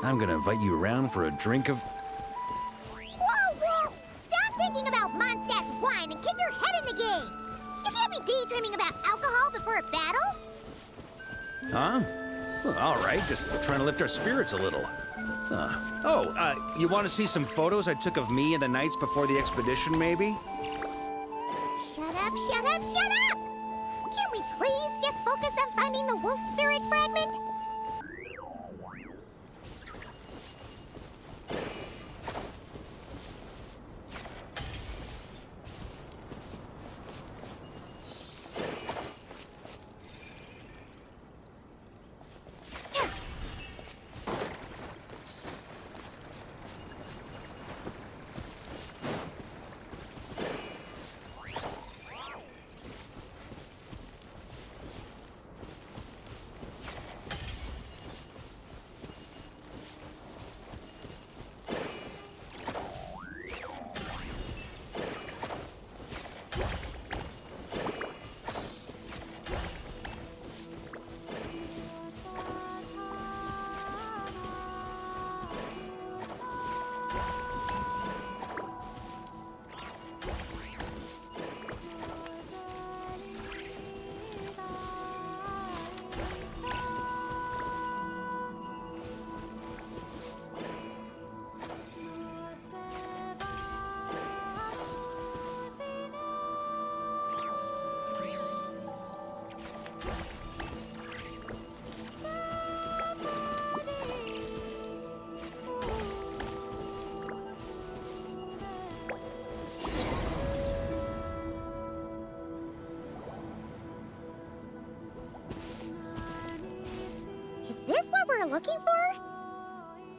I'm gonna invite you around for a drink of... Whoa! Stop thinking about Mondstadt's wine and keep your head in the game! You can't be daydreaming about alcohol before a battle! Huh? Well, all right, just trying to lift our spirits a little. You want to see some photos I took of me and the knights before the expedition, maybe? Shut up! Can't we please just focus on finding the wolf spirit fragment? Looking for?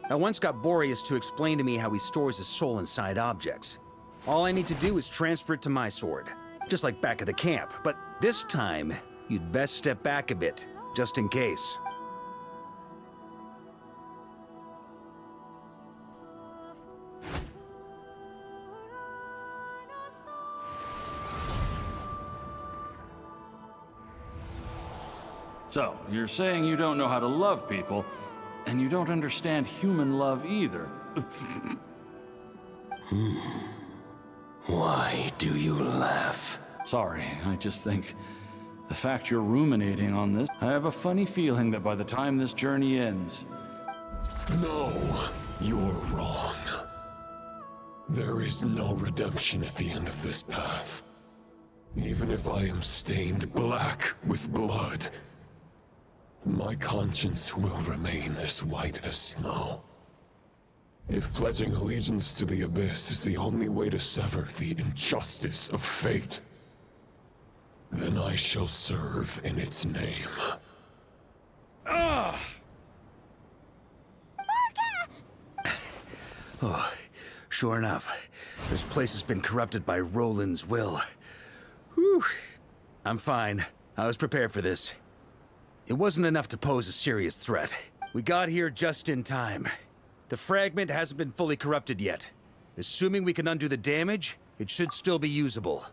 I once got Boreas to explain to me how he stores his soul inside objects. All I need to do is transfer it to my sword, just like back at the camp. But this time, you'd best step back a bit, just in case. So, you're saying you don't know how to love people, and you don't understand human love either. Why do you laugh? Sorry, I just think the fact you're ruminating on this, I have a funny feeling that by the time this journey ends... No, you're wrong. There is no redemption at the end of this path. Even if I am stained black with blood, my conscience will remain as white as snow. If pledging allegiance to the Abyss is the only way to sever the injustice of fate, then I shall serve in its name. Oh, sure enough, this place has been corrupted by Roland's will. Whew. I'm fine. I was prepared for this. It wasn't enough to pose a serious threat. We got here just in time. The fragment hasn't been fully corrupted yet. Assuming we can undo the damage, it should still be usable.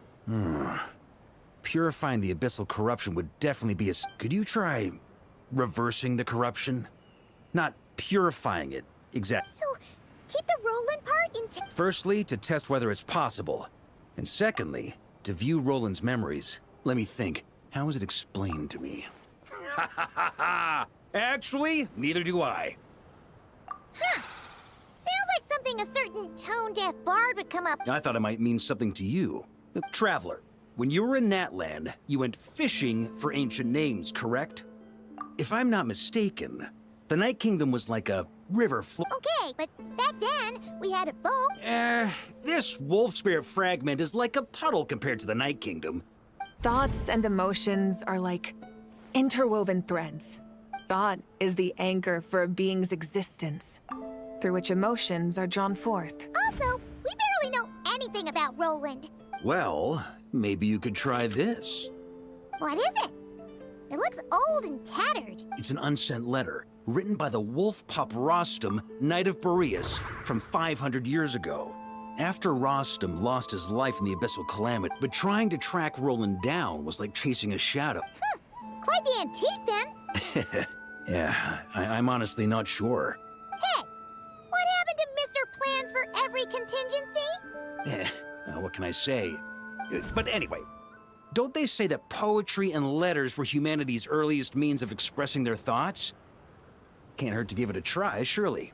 Purifying the abyssal corruption would definitely be a... Could you try reversing the corruption? Not purifying it, exactly. So, keep the Roland part intact. Firstly, to test whether it's possible. And secondly, to view Roland's memories. Let me think. How was it explained to me? Ha ha ha ha! Actually, neither do I. Huh. Sounds like something a certain tone-deaf bard would come up. I thought it might mean something to you. Traveler, when you were in Natland, you went fishing for ancient names, correct? If I'm not mistaken, the Night Kingdom was like a river Okay, but back then, we had a boat. This wolf spirit fragment is like a puddle compared to the Night Kingdom. Thoughts and emotions are like interwoven threads. Thought is the anchor for a being's existence, through which emotions are drawn forth. Also, we barely know anything about Roland. Well, maybe you could try this. What is it? It looks old and tattered. It's an unsent letter, written by the wolf pup Rostam, Knight of Boreas, from 500 years ago. After Rostam lost his life in the Abyssal Calamity, but trying to track Roland down was like chasing a shadow. Quite the antique, then. Yeah, I'm honestly not sure. Hey, what happened to Mr. Plans for every contingency? What can I say? But anyway, don't they say that poetry and letters were humanity's earliest means of expressing their thoughts? Can't hurt to give it a try, surely.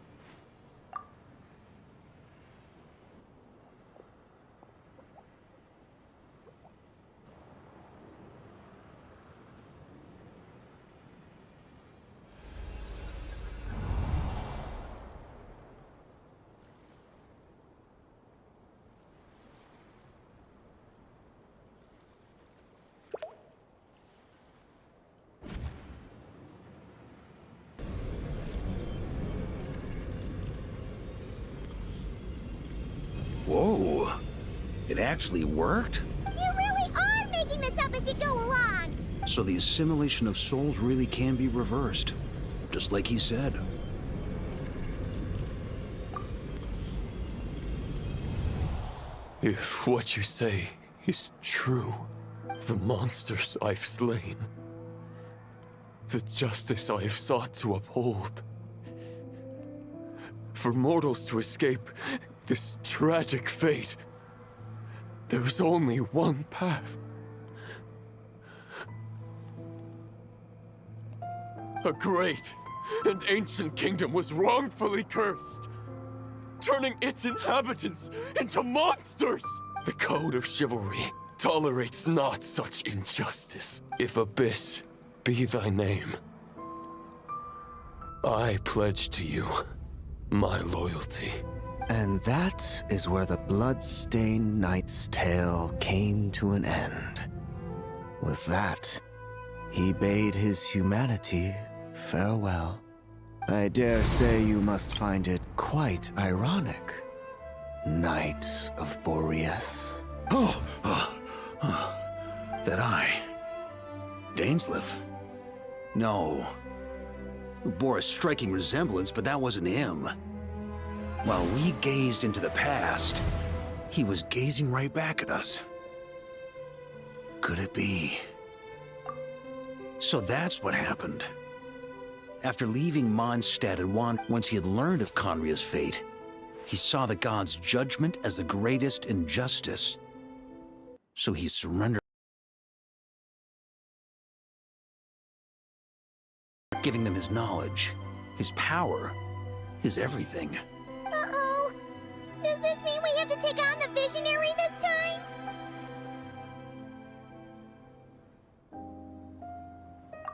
Whoa, it actually worked? You really are making this up as you go along! So the assimilation of souls really can be reversed, just like he said. If what you say is true, the monsters I've slain, the justice I have sought to uphold, for mortals to escape this tragic fate, there's only one path. A great and ancient kingdom was wrongfully cursed, turning its inhabitants into monsters! The code of chivalry tolerates not such injustice. If Abyss be thy name, I pledge to you my loyalty. And that is where the blood-stained knight's tale came to an end. With that, he bade his humanity farewell. I dare say you must find it quite ironic, Knight of Boreas. That I... Dainsleif? No. Bore a striking resemblance, but that wasn't him. While we gazed into the past, he was gazing right back at us. Could it be? So that's what happened. After leaving Mondstadt and once he had learned of Conria's fate, he saw the gods' judgment as the greatest injustice. So he surrendered, giving them his knowledge, his power, his everything. Uh-oh. Does this mean we have to take on the Visionary this time?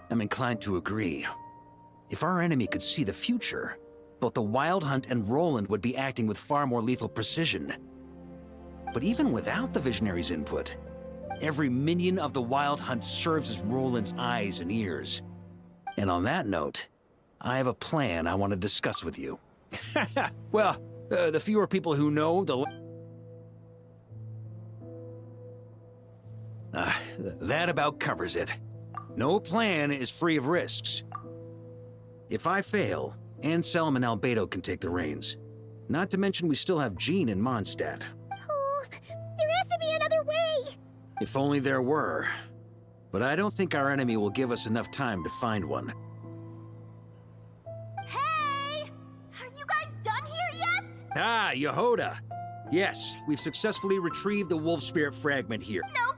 I'm inclined to agree. If our enemy could see the future, both the Wild Hunt and Roland would be acting with far more lethal precision. But even without the Visionary's input, every minion of the Wild Hunt serves as Roland's eyes and ears. And on that note, I have a plan I want to discuss with you. Well, the fewer people who know, the... that about covers it. No plan is free of risks. If I fail, Anselm and Albedo can take the reins. Not to mention we still have Jean and Mondstadt. Oh, there has to be another way! If only there were. But I don't think our enemy will give us enough time to find one. Hey! Are you guys done here yet? Ah, Yehoda! Yes, we've successfully retrieved the wolf spirit fragment here. Nope.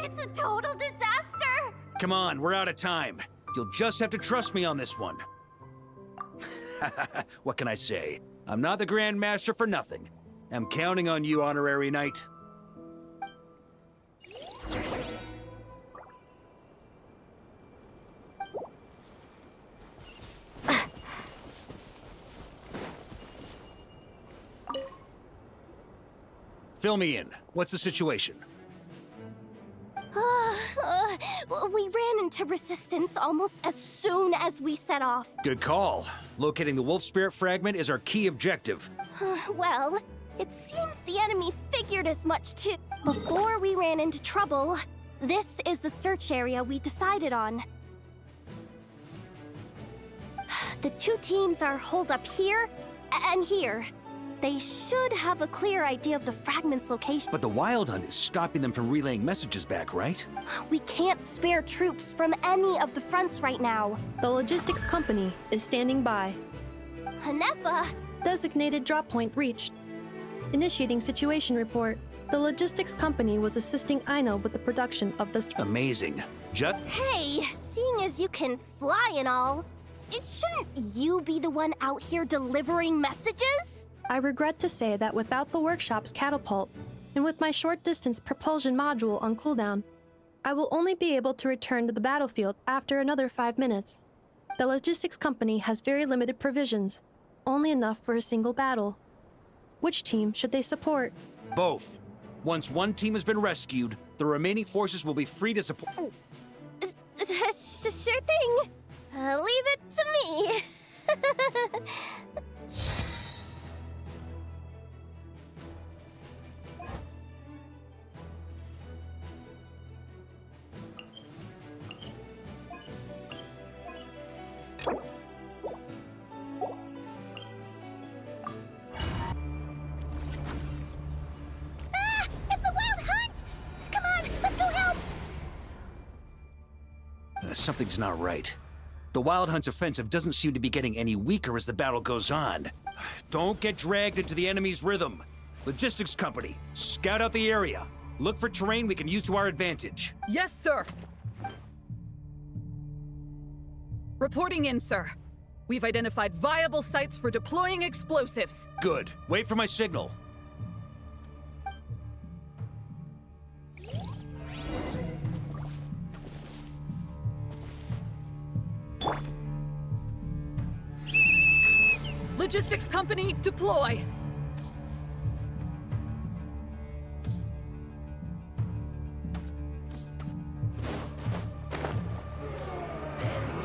It's a total disaster! Come on, we're out of time. You'll just have to trust me on this one. What can I say? I'm not the Grand Master for nothing. I'm counting on you, Honorary Knight. Fill me in. What's the situation? We ran into resistance almost as soon as we set off. Good call. Locating the wolf spirit fragment is our key objective. Well, it seems the enemy figured as much too. Before we ran into trouble, this is the search area we decided on. The two teams are holed up here and here. They should have a clear idea of the fragment's location. But the Wild Hunt is stopping them from relaying messages back, right? We can't spare troops from any of the fronts right now. The logistics company is standing by. Hanefa! Designated drop point reached. Initiating situation report. The logistics company was assisting Aino with the production of this. Amazing. Hey, seeing as you can fly and all, shouldn't you be the one out here delivering messages? I regret to say that without the workshop's catapult, and with my short-distance propulsion module on cooldown, I will only be able to return to the battlefield after another 5 minutes. The logistics company has very limited provisions, only enough for a single battle. Which team should they support? Both. Once one team has been rescued, the remaining forces will be free to support. Sure thing. Leave it to me. Something's not right. The Wild Hunt's offensive doesn't seem to be getting any weaker as the battle goes on. Don't get dragged into the enemy's rhythm. Logistics company, scout out the area. Look for terrain we can use to our advantage. Yes, sir. Reporting in, sir. We've identified viable sites for deploying explosives. Good. Wait for my signal. Logistics company, deploy!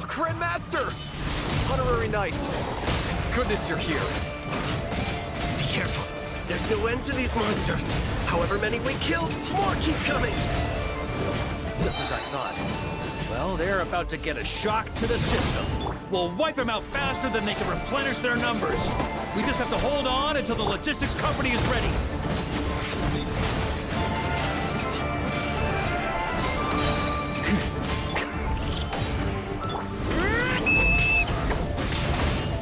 Grandmaster! Honorary Knight! Goodness you're here. Be careful. There's no end to these monsters. However many we kill, more keep coming. Just as I thought. Well, they're about to get a shock to the system. We'll wipe them out faster than they can replenish their numbers. We just have to hold on until the logistics company is ready.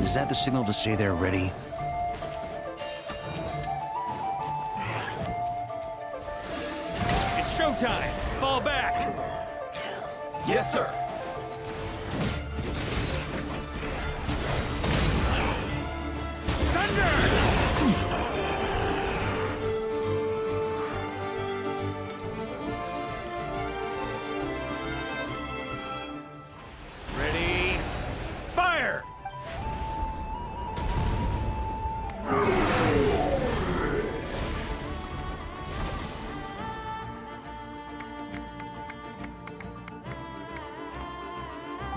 Is that the signal to say they're ready? It's showtime! Fall back! Yes, sir! Ready? Fire!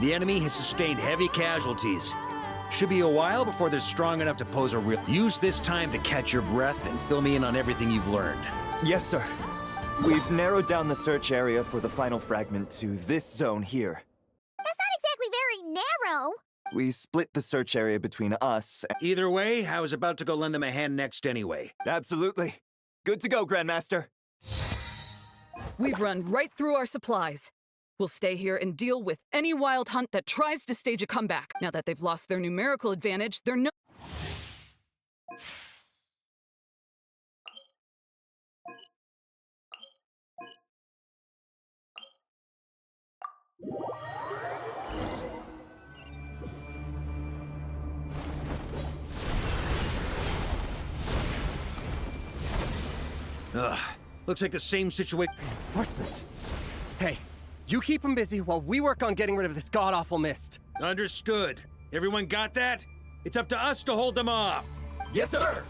The enemy has sustained heavy casualties. Should be a while before they're strong enough to pose a real... Use this time to catch your breath and fill me in on everything you've learned. Yes, sir. We've narrowed down the search area for the final fragment to this zone here. That's not exactly very narrow. We split the search area between us. Either way, I was about to go lend them a hand next anyway. Absolutely. Good to go, Grandmaster. We've run right through our supplies. We'll stay here and deal with any wild hunt that tries to stage a comeback. Now that they've lost their numerical advantage, they're no... Ugh, looks like the same situation. Reinforcements. Hey, you keep them busy while we work on getting rid of this god-awful mist. Understood. Everyone got that? It's up to us to hold them off. Yes, sir!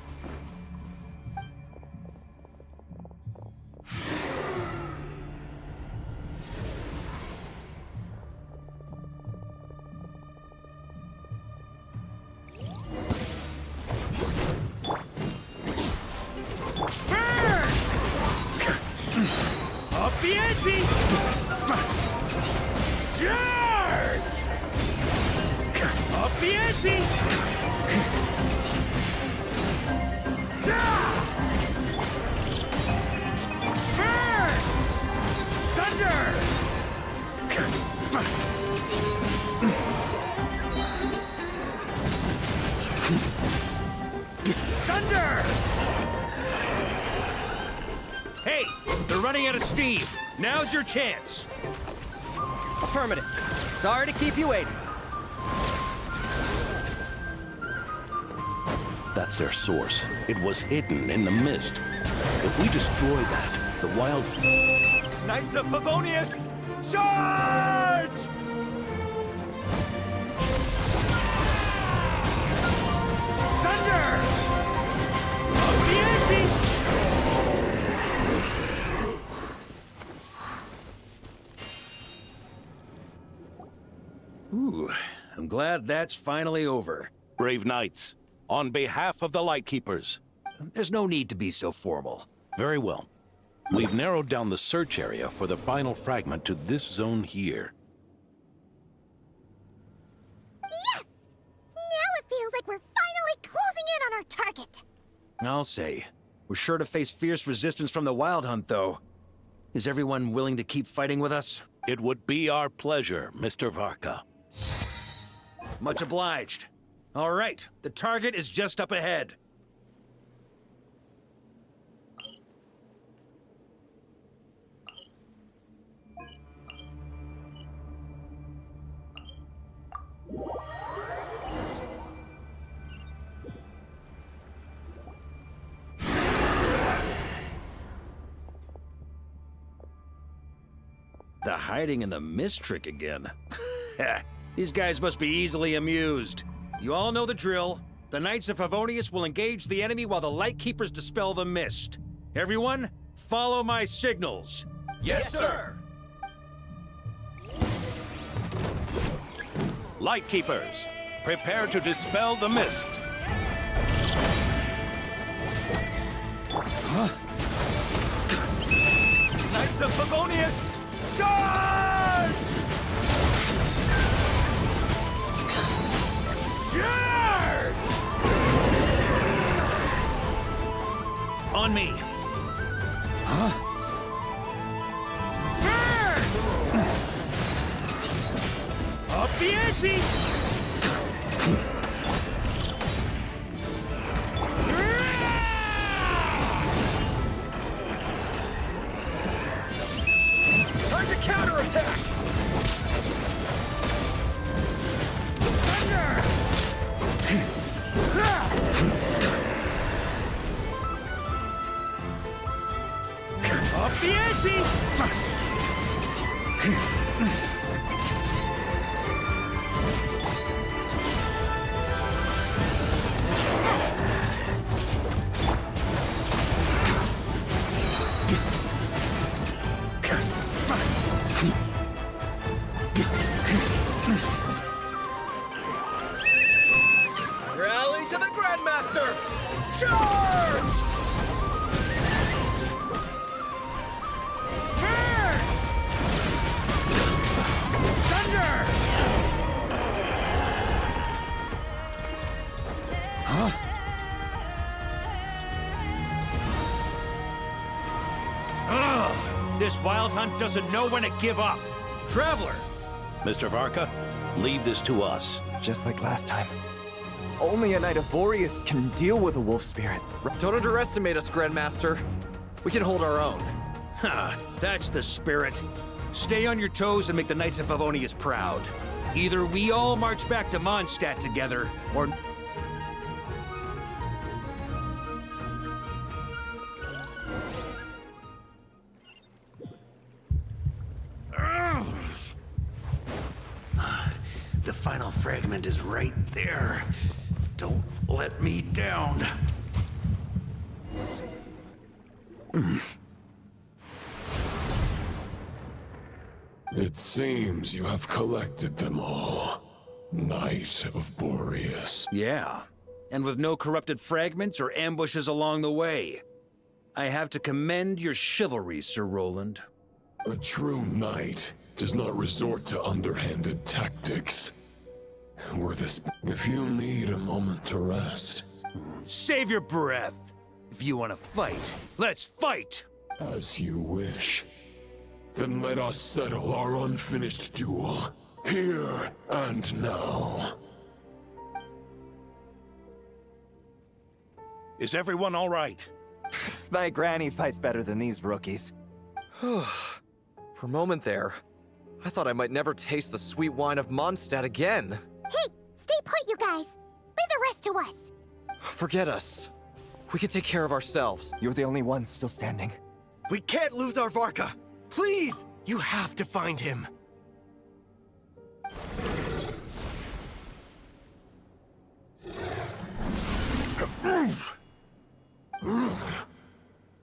Up the ante! Charge! Up the ante! Burn! Thunder! Thunder! Hey, they're running out of steam. Now's your chance. Affirmative. Sorry to keep you waiting. That's their source. It was hidden in the mist. If we destroy that, the wild... Knights of Favonius, charge! Thunder! Up the ante! Ooh, I'm glad that's finally over. Brave knights, on behalf of the Lightkeepers. There's no need to be so formal. Very well. We've narrowed down the search area for the final fragment to this zone here. Yes! Now it feels like we're finally closing in on our target. I'll say. We're sure to face fierce resistance from the Wild Hunt, though. Is everyone willing to keep fighting with us? It would be our pleasure, Mr. Varka. Much obliged. All right, the target is just up ahead. The hiding in the mist trick again. These guys must be easily amused. You all know the drill. The Knights of Favonius will engage the enemy while the Lightkeepers dispel the mist. Everyone, follow my signals. Yes, sir! Lightkeepers, prepare to dispel the mist. Knights of Favonius, charge! Charge! On me. Huh? Burn! Up the ante! Time to counterattack! Thunder! Up the ante! Rally to the Grandmaster! Charge! This wild hunt doesn't know when to give up. Traveler! Mr. Varka, leave this to us. Just like last time. Only a Knight of Boreas can deal with a wolf spirit. Don't underestimate us, Grandmaster. We can hold our own. Ha! That's the spirit. Stay on your toes and make the Knights of Favonius proud. Either we all march back to Mondstadt together, or... The final fragment is right there. Don't let me down. It seems you have collected them all, Knight of Boreas. Yeah, and with no corrupted fragments or ambushes along the way. I have to commend your chivalry, Sir Roland. A true knight does not resort to underhanded tactics. If you need a moment to rest... Save your breath! If you want to fight, let's fight! As you wish. Then let us settle our unfinished duel, here and now. Is everyone all right? My granny fights better than these rookies. For a moment there, I thought I might never taste the sweet wine of Mondstadt again. Hey, stay put, you guys. Leave the rest to us. Forget us. We can take care of ourselves. You're the only one still standing. We can't lose our Varka. Please, you have to find him.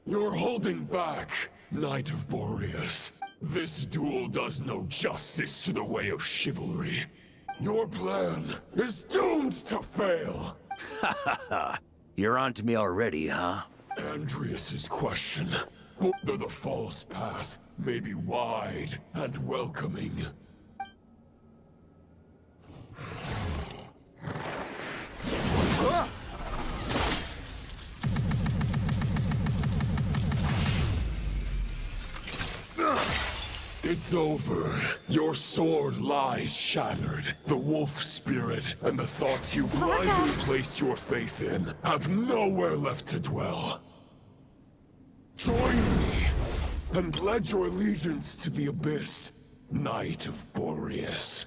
You're holding back, Knight of Boreas. This duel does no justice to the way of chivalry. Your plan is doomed to fail. Ha ha ha! You're on to me already, huh? Andreas's question, whether the false path may be wide and welcoming. It's over. Your sword lies shattered. The wolf spirit and the thoughts you blindly placed your faith in have nowhere left to dwell. Join me and pledge your allegiance to the abyss, Knight of Boreas.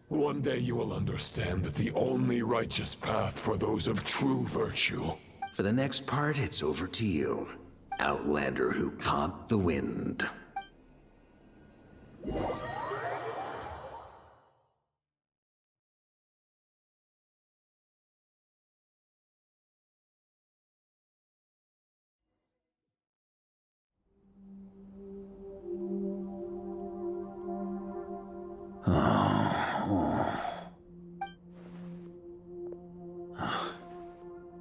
One day you will understand that the only righteous path for those of true virtue. For the next part, it's over to you, Outlander who caught the wind.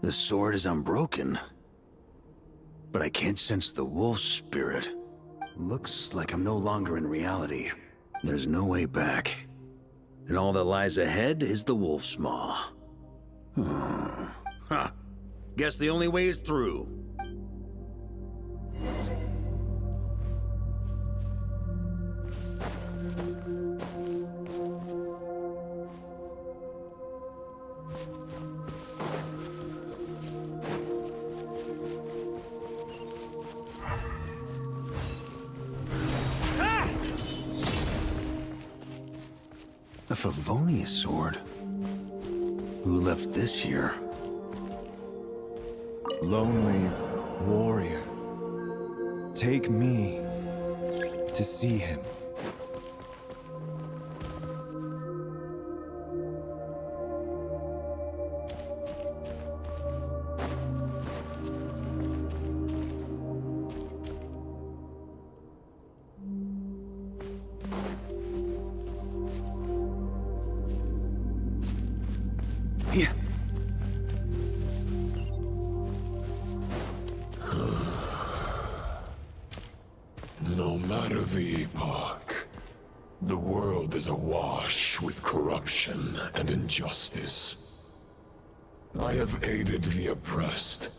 The sword is unbroken, but I can't sense the wolf spirit. Looks like I'm no longer in reality. There's no way back. And all that lies ahead is the wolf's maw. Huh. Guess the only way is through. A Favonius sword? Who left this here? Lonely warrior. Take me to see him. No matter the epoch, the world is awash with corruption and injustice. I have aided the oppressed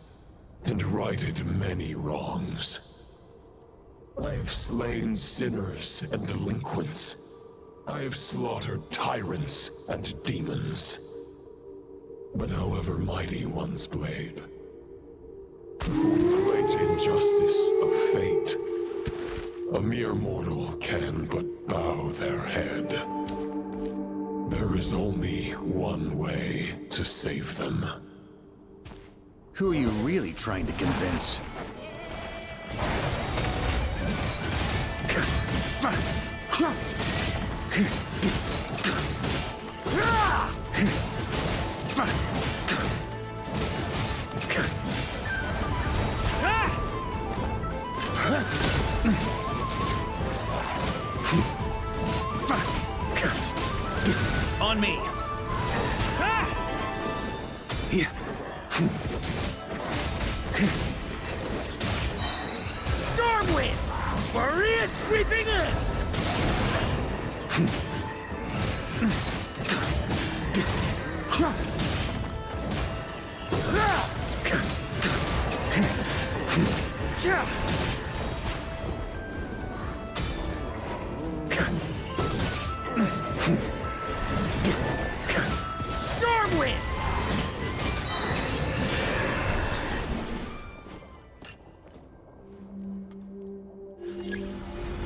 and righted many wrongs. I've slain sinners and delinquents. I've slaughtered tyrants and demons. But however mighty one's blade, for the great injustice of fate, a mere mortal can but bow their head. There is only one way to save them. Who are you really trying to convince? On me! Stormwind! Maria sweeping in! Stormwind!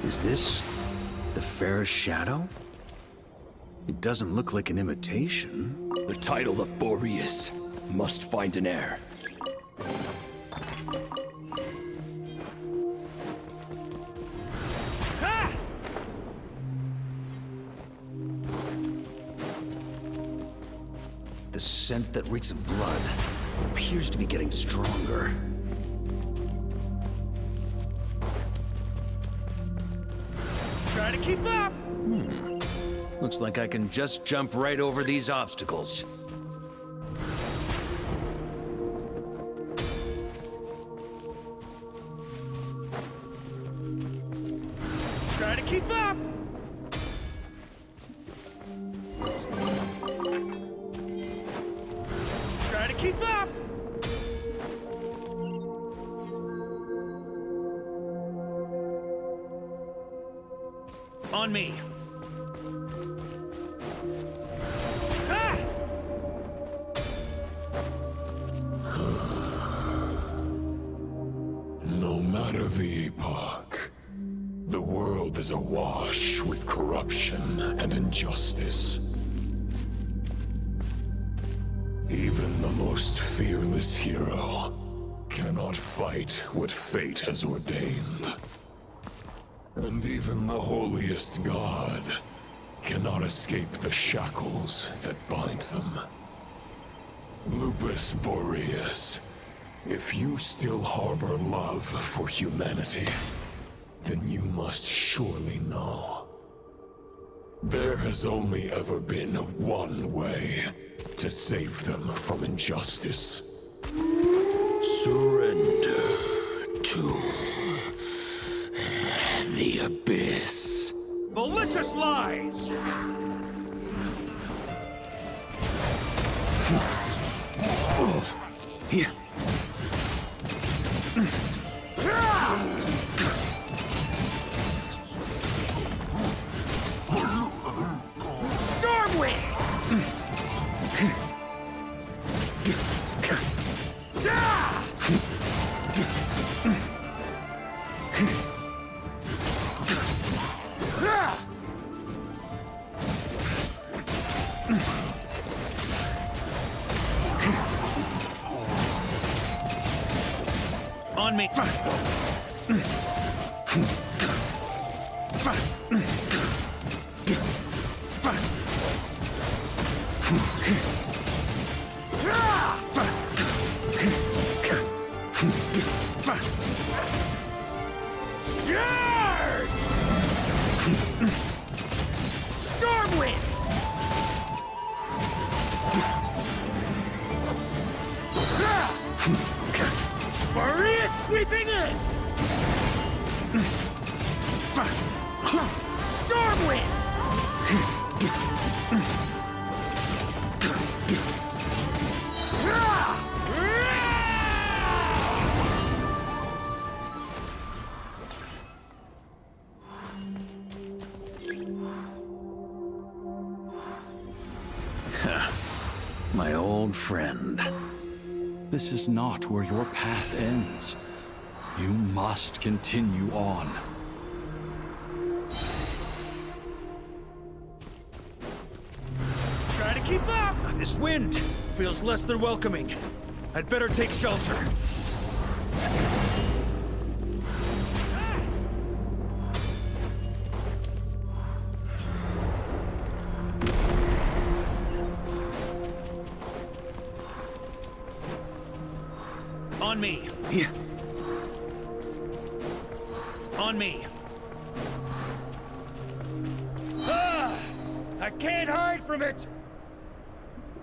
Is this the fairest shadow? It doesn't look like an imitation. The title of Boreas must find an heir. The scent that reeks of blood appears to be getting stronger. Try to keep up! Looks like I can just jump right over these obstacles. Try to keep up! Try to keep up! On me! No matter the epoch, the world is awash with corruption and injustice. Even the most fearless hero cannot fight what fate has ordained. And even the holiest god cannot escape the shackles that bind them. Lupus Boreas, if you still harbor love for humanity, then you must surely know. There has only ever been one way to save them from injustice. Surrender to the abyss. Malicious lies! Here. On me! Stormwind! Maria sweeping in! Stormwind! My old friend. This is not where your path ends. You must continue on. Try to keep up! This wind feels less than welcoming. I'd better take shelter. On me. Yeah. On me. Ah! I can't hide from it!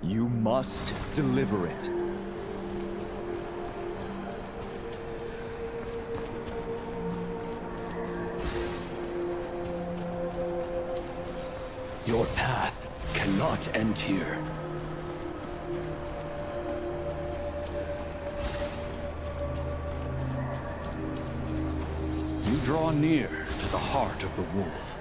You must deliver it. Your path cannot end here. You draw near to the heart of the wolf.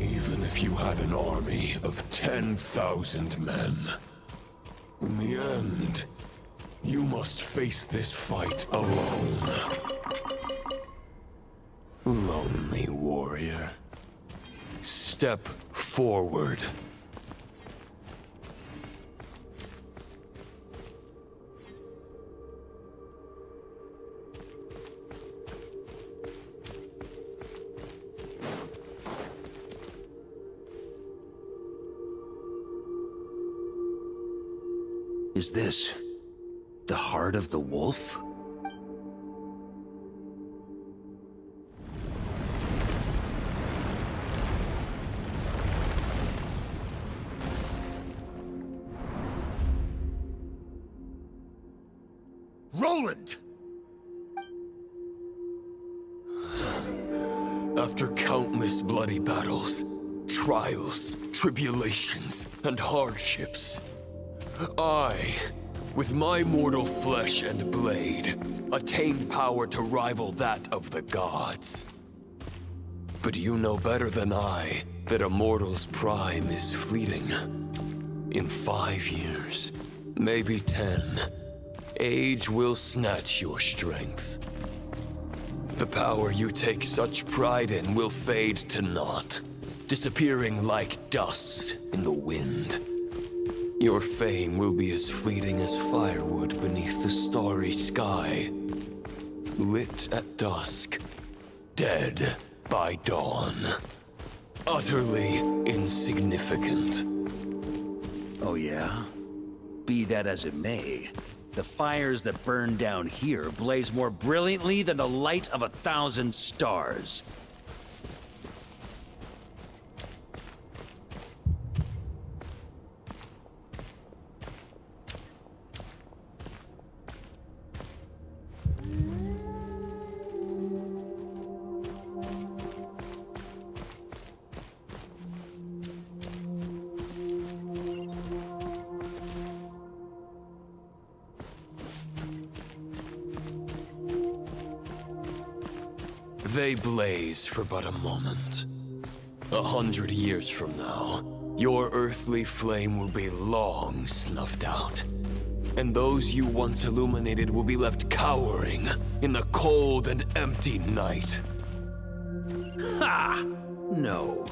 Even if you had an army of 10,000 men, in the end, you must face this fight alone. Lonely warrior. Step forward. Is this the heart of the wolf? Roland! After countless bloody battles, trials, tribulations, and hardships, I, with my mortal flesh and blade, attained power to rival that of the gods. But you know better than I that a mortal's prime is fleeting. In 5 years, maybe 10, age will snatch your strength. The power you take such pride in will fade to naught, disappearing like dust in the wind. Your fame will be as fleeting as firewood beneath the starry sky. Lit at dusk, dead by dawn. Utterly insignificant. Oh yeah? Be that as it may, the fires that burn down here blaze more brilliantly than the light of 1,000 stars. They blaze for but a moment. 100 years from now, your earthly flame will be long snuffed out. And those you once illuminated will be left cowering in the cold and empty night. Ha! No.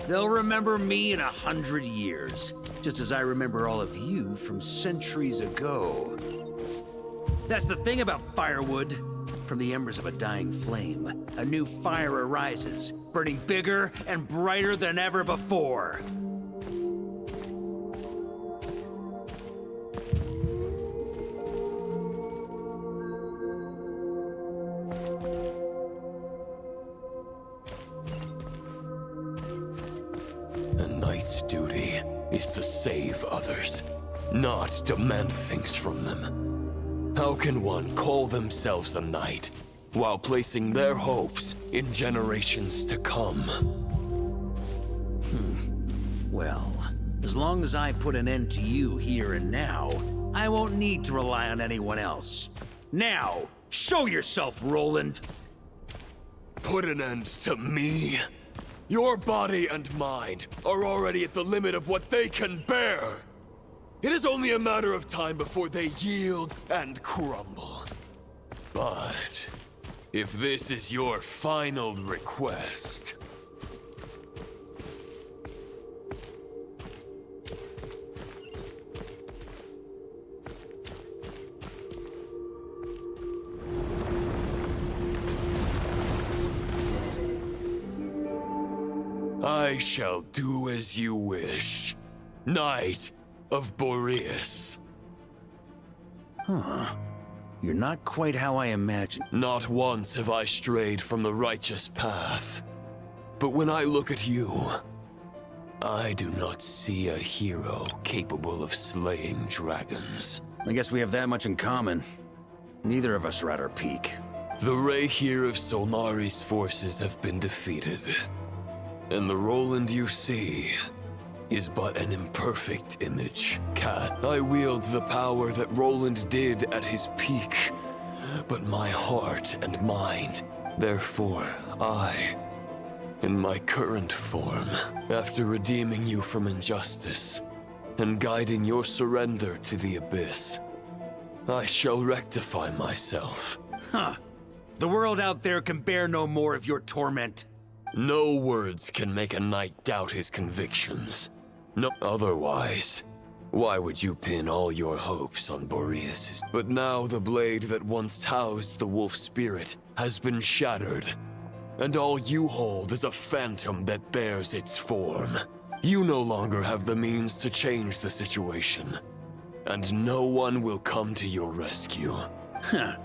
They'll remember me in 100 years, just as I remember all of you from centuries ago. That's the thing about firewood. From the embers of a dying flame, a new fire arises, burning bigger and brighter than ever before. A knight's duty is to save others, not demand things from them. How can one call themselves a knight while placing their hopes in generations to come? Well, as long as I put an end to you here and now, I won't need to rely on anyone else. Now, Show yourself, Roland! Put an end to me? Your body and mind are already at the limit of what they can bear. It is only a matter of time before they yield and crumble. But if this is your final request... I shall do as you wish, Knight of Boreas. Huh. You're not quite how I imagined. Not once have I strayed from the righteous path. But when I look at you, I do not see a hero capable of slaying dragons. I guess we have that much in common. Neither of us are at our peak. The ray here of Solmari's forces have been defeated. And the Roland you see is but an imperfect image. I wield the power that Roland did at his peak, but my heart and mind, therefore I, in my current form, after redeeming you from injustice and guiding your surrender to the abyss, I shall rectify myself. Huh. The world out there can bear no more of your torment. No words can make a knight doubt his convictions. No, otherwise, why would you pin all your hopes on Boreas? But now the blade that once housed the wolf spirit has been shattered, and all you hold is a phantom that bears its form. You no longer have the means to change the situation, and no one will come to your rescue. Huh.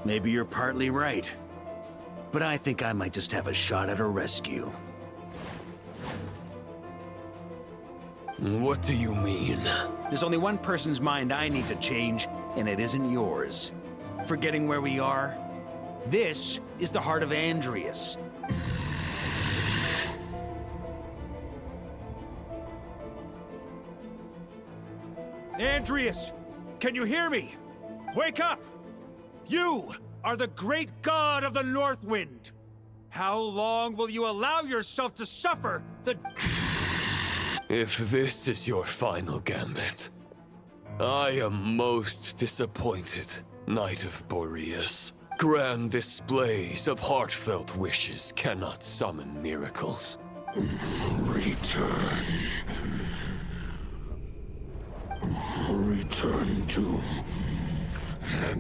Maybe you're partly right. But I think I might just have a shot at a rescue. What do you mean? There's only one person's mind I need to change, and it isn't yours. Forgetting where we are? This is the heart of Andreas. Andreas! Can you hear me? Wake up! You are the great god of the North Wind. How long will you allow yourself to suffer the... If this is your final gambit, I am most disappointed, Knight of Boreas. Grand displays of heartfelt wishes cannot summon miracles. Return. Return to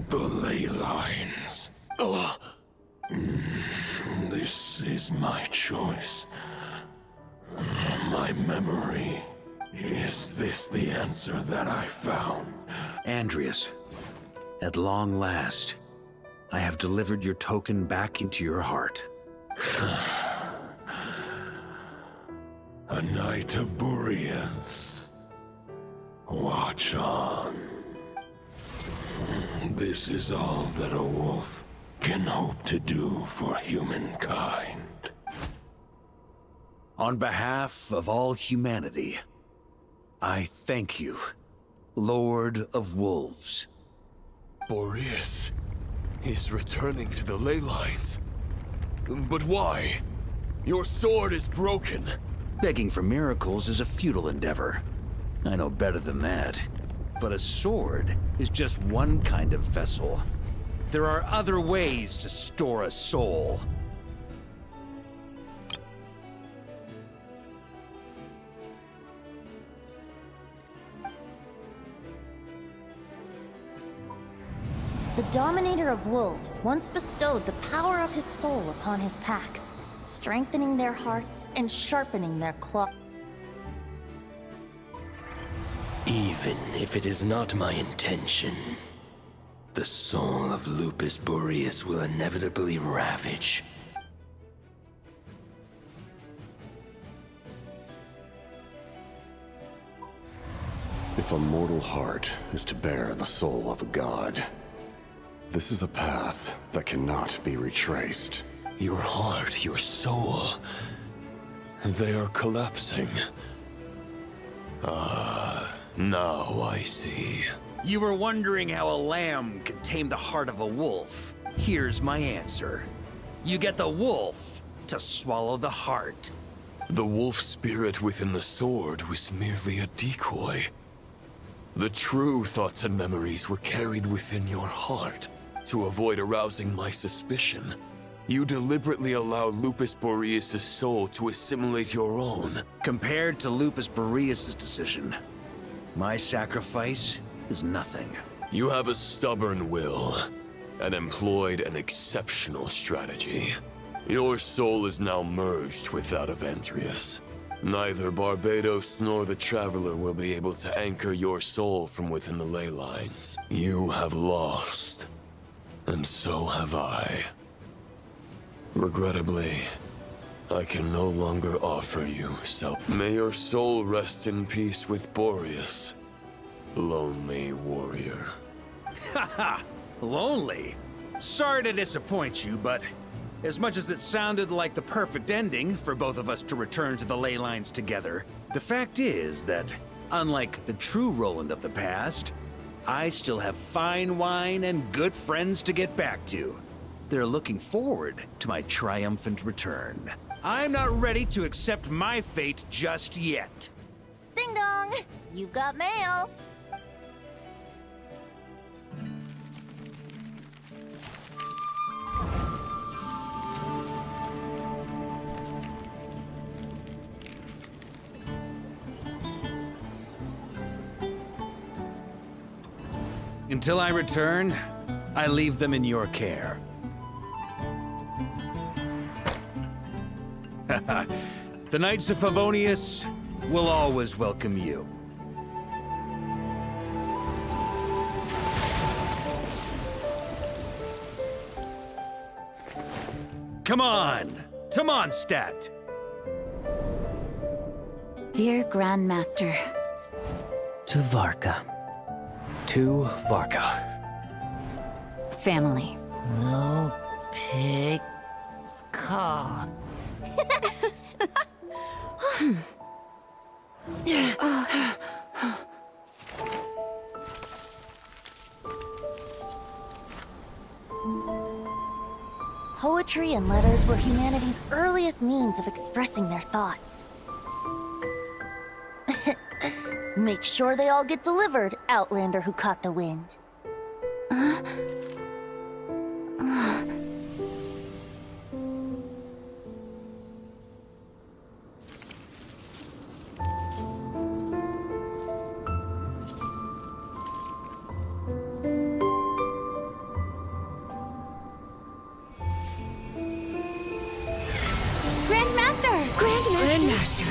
the ley lines. This is my choice. My memory. Is this the answer that I found? Andreas, at long last, I have delivered your token back into your heart. A Knight of Boreas. Watch on. This is all that a wolf can hope to do for humankind. On behalf of all humanity, I thank you, Lord of Wolves. Boreas is returning to the ley lines. But why? Your sword is broken. Begging for miracles is a futile endeavor. I know better than that. But a sword is just one kind of vessel. There are other ways to store a soul. The Dominator of Wolves once bestowed the power of his soul upon his pack, strengthening their hearts and sharpening their claws. Even if it is not my intention, the soul of Lupus Boreas will inevitably ravage. If a mortal heart is to bear the soul of a god, this is a path that cannot be retraced. Your heart, your soul, they are collapsing. Now I see. You were wondering how a lamb could tame the heart of a wolf. Here's my answer. You get the wolf to swallow the heart. The wolf spirit within the sword was merely a decoy. The true thoughts and memories were carried within your heart. To avoid arousing my suspicion, you deliberately allowed Lupus Boreas' soul to assimilate your own. Compared to Lupus Boreas' decision, my sacrifice is nothing. You have a stubborn will, and employed an exceptional strategy. Your soul is now merged with that of Andreas. Neither Barbados nor the Traveler will be able to anchor your soul from within the ley lines. You have lost, and so have I. Regrettably, I can no longer offer you self. May your soul rest in peace with Boreas, lonely warrior. Haha, lonely? Sorry to disappoint you, but as much as it sounded like the perfect ending for both of us to return to the ley lines together, the fact is that, unlike the true Roland of the past, I still have fine wine and good friends to get back to. They're looking forward to my triumphant return. I'm not ready to accept my fate just yet. Ding dong! You've got mail! Until I return, I leave them in your care. The Knights of Favonius will always welcome you. Come on! To Mondstadt! Dear Grandmaster. To Varka. To Varka. Family. No pig call. Poetry and letters were humanity's earliest means of expressing their thoughts. Make sure they all get delivered, Outlander who caught the wind.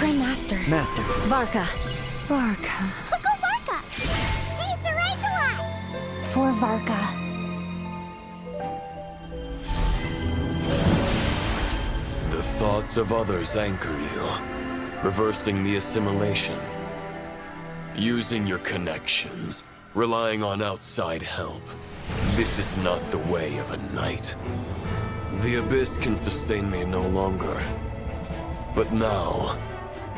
Grandmaster. Master. Varka. Uncle Varka! He's the right to us! For Varka. The thoughts of others anchor you, reversing the assimilation. Using your connections, relying on outside help. This is not the way of a knight. The Abyss can sustain me no longer. But now,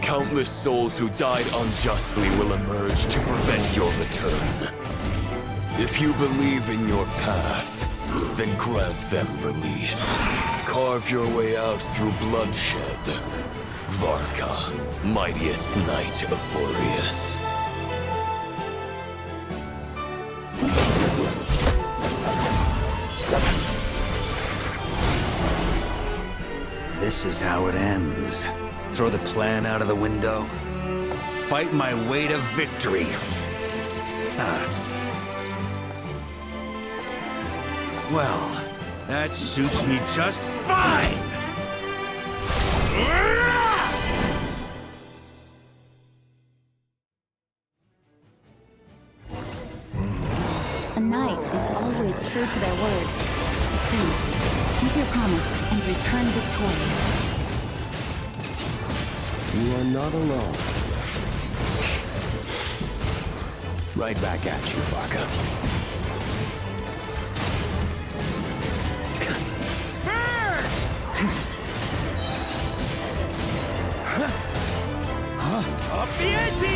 countless souls who died unjustly will emerge to prevent your return. If you believe in your path, then grant them release. Carve your way out through bloodshed. Varka, mightiest knight of Boreas. This is how it ends. Throw the plan out of the window. Fight my way to victory. Well, that suits me just fine! A knight is always true to their word. So please, keep your promise and return victorious. You are not alone. Right back at you, Varka. Up the ante!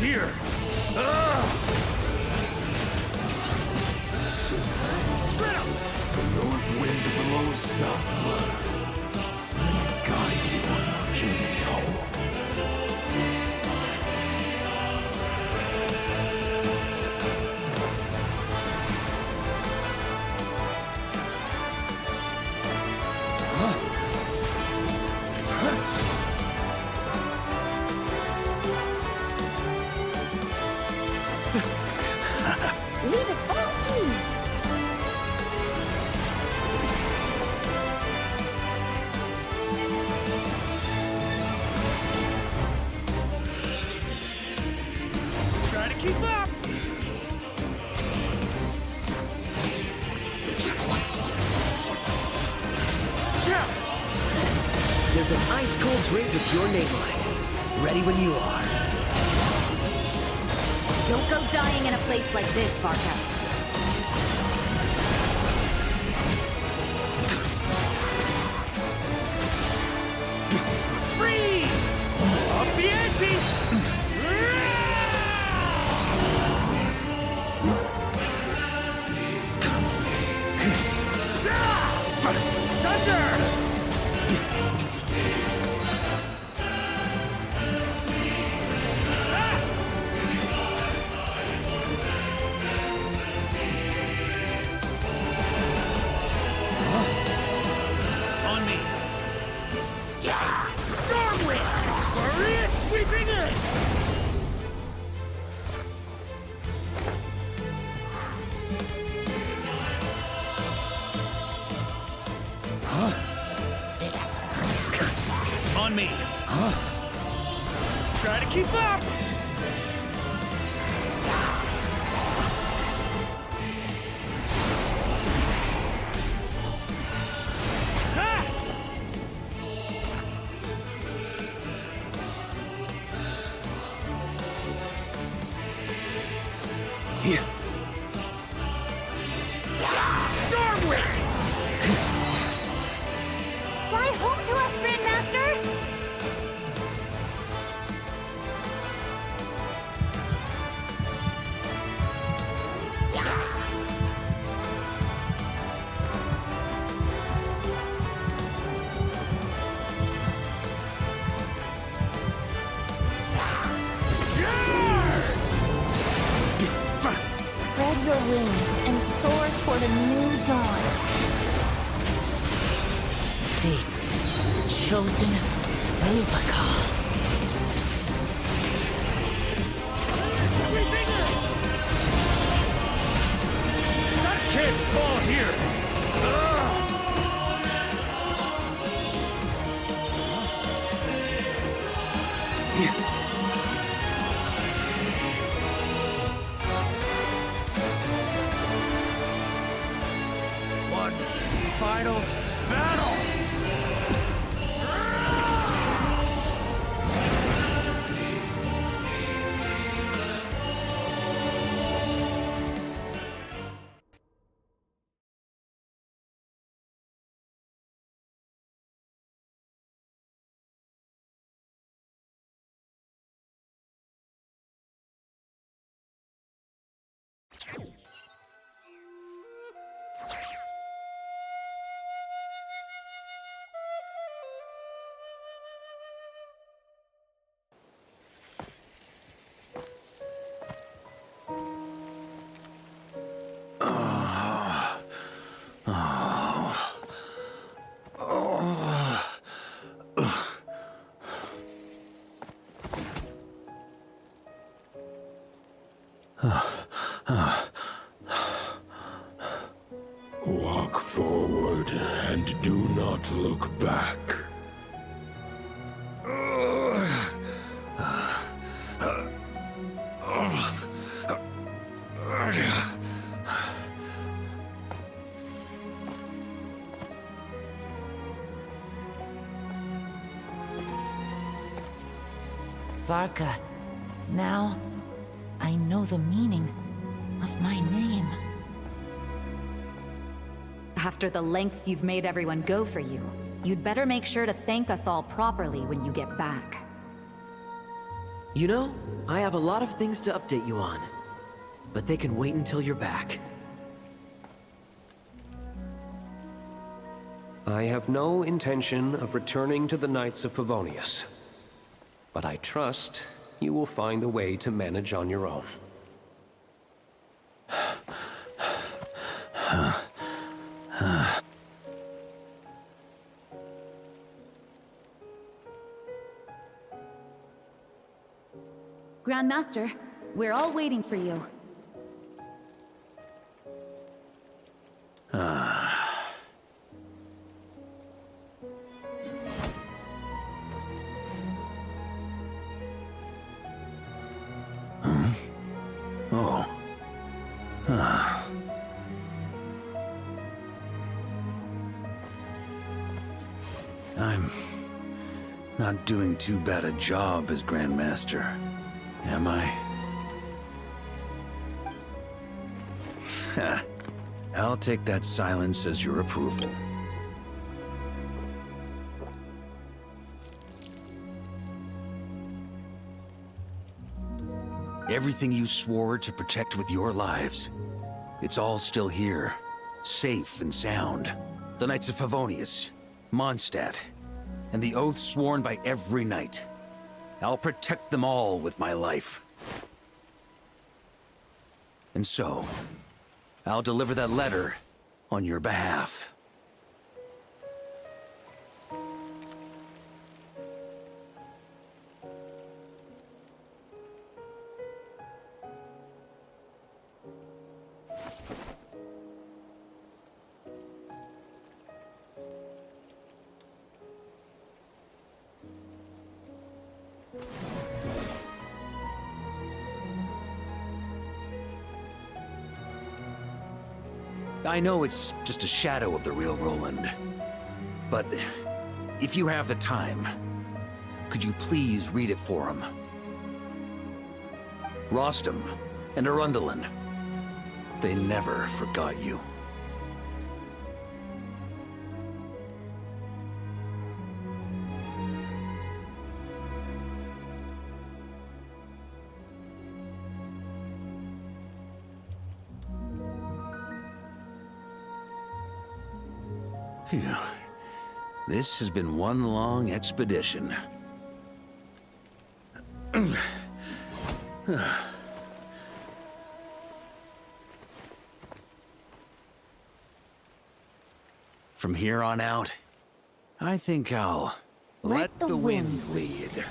here! The north wind blows southward. May it guide you on your journey home. Leave it all to me. Try to keep up! There's an ice-cold drink with your name on it. Ready when you are. Don't go dying in a place like this, Varka. Free! Up the ante! Thunder! On me! Stormwind! Boreas sweeping in! On me! Try to keep up! Ha! Here. Stormwind! Fly home to us, Grandmaster! Spread your wings and soar toward a new dawn. Fate's chosen Varka. Sun can't fall here! Here. One final battle! Walk forward and do not look back. Varka, now I know the meaning of my name. After the lengths you've made everyone go for you, you'd better make sure to thank us all properly when you get back. You know, I have a lot of things to update you on. But they can wait until you're back. I have no intention of returning to the Knights of Favonius. But I trust you will find a way to manage on your own. Grandmaster, we're all waiting for you. Oh. I'm not doing too bad a job as Grandmaster, am I? I'll take that silence as your approval. Everything you swore to protect with your lives, it's all still here, safe and sound. The Knights of Favonius, Mondstadt, and the oaths sworn by every knight. I'll protect them all with my life. And so, I'll deliver that letter on your behalf. I know it's just a shadow of the real Roland, but if you have the time, could you please read it for him? Rostam and Arundelen, they never forgot you. Phew. This has been one long expedition. From here on out, I think I'll let the wind lead.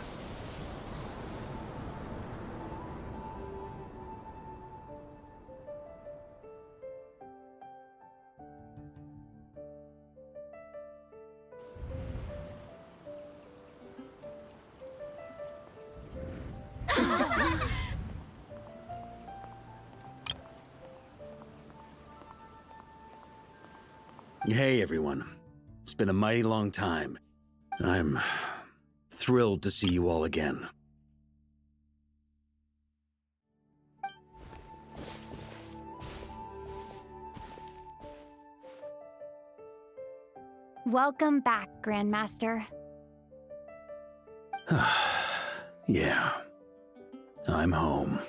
Hey everyone, it's been a mighty long time. I'm thrilled to see you all again. Welcome back, Grandmaster. Yeah, I'm home.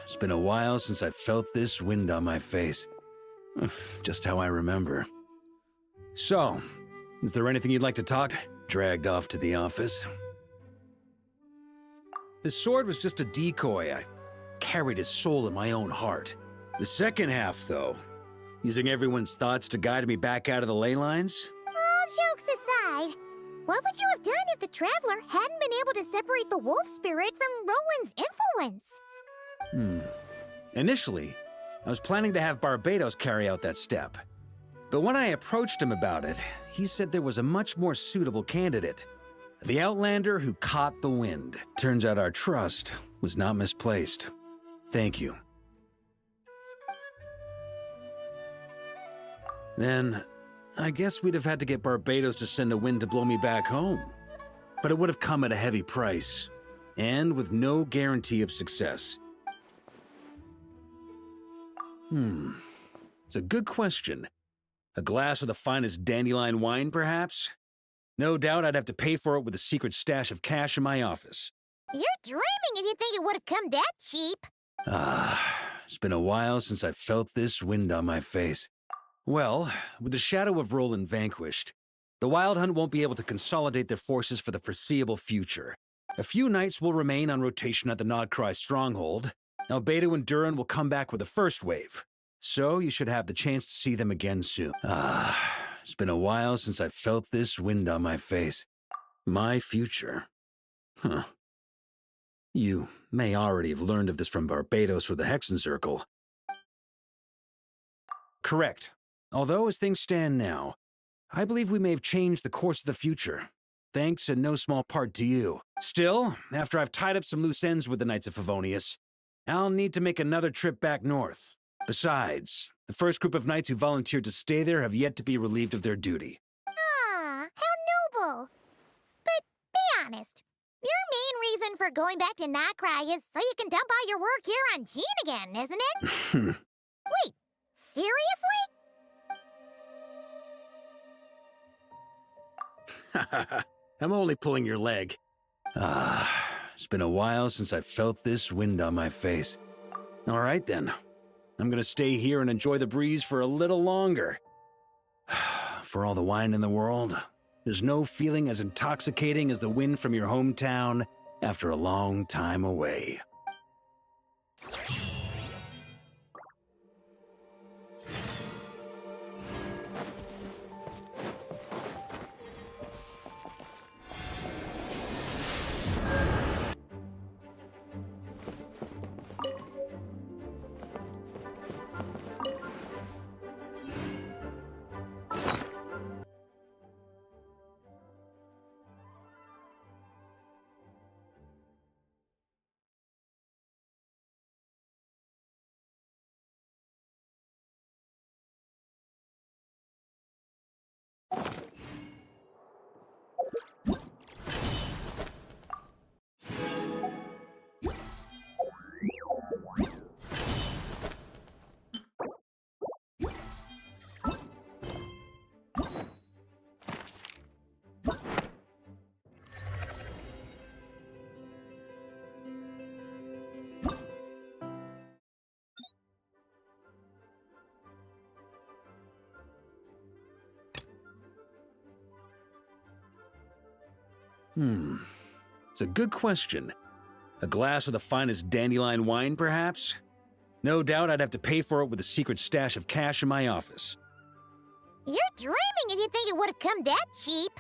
It's been a while since I felt this wind on my face. Just how I remember. So, is there anything you'd like to talk? Dragged off to the office. His sword was just a decoy. I carried his soul in my own heart. The second half, though, using everyone's thoughts to guide me back out of the ley lines? All jokes aside, what would you have done if the Traveler hadn't been able to separate the wolf spirit from Roland's influence? Initially, I was planning to have Barbatos carry out that step. But when I approached him about it, he said there was a much more suitable candidate. The Outlander who caught the wind. Turns out our trust was not misplaced. Thank you. then I guess we'd have had to get Barbados to send a wind to blow me back home. But it would have come at a heavy price, and with no guarantee of success. It's a good question. A glass of the finest dandelion wine, perhaps? No doubt I'd have to pay for it with a secret stash of cash in my office. You're dreaming if you think it would have come that cheap. It's been a while since I felt this wind on my face. Well, with the shadow of Roland vanquished, the Wild Hunt won't be able to consolidate their forces for the foreseeable future. A few knights will remain on rotation at the Nodcry stronghold. Albedo and DŌĆÖRN will come back with the first wave, so you should have the chance to see them again soon. It's been a while since I felt this wind on my face. My future. You may already have learned of this from Barbados or the Hexen Circle. Correct. Although, as things stand now, I believe we may have changed the course of the future, thanks in no small part to you. Still, after I've tied up some loose ends with the Knights of Favonius, I'll need to make another trip back north. Besides, the first group of knights who volunteered to stay there have yet to be relieved of their duty. Ah, how noble. But be honest, your main reason for going back to Nodcry is so you can dump all your work here on Chinh again, isn't it? Wait, seriously? I'm only pulling your leg. It's been a while since I felt this wind on my face. All right then. I'm gonna stay here and enjoy the breeze for a little longer. For all the wine in the world, there's no feeling as intoxicating as the wind from your hometown after a long time away. It's a good question. A glass of the finest dandelion wine, perhaps? No doubt I'd have to pay for it with a secret stash of cash in my office. You're dreaming if you think it would have come that cheap.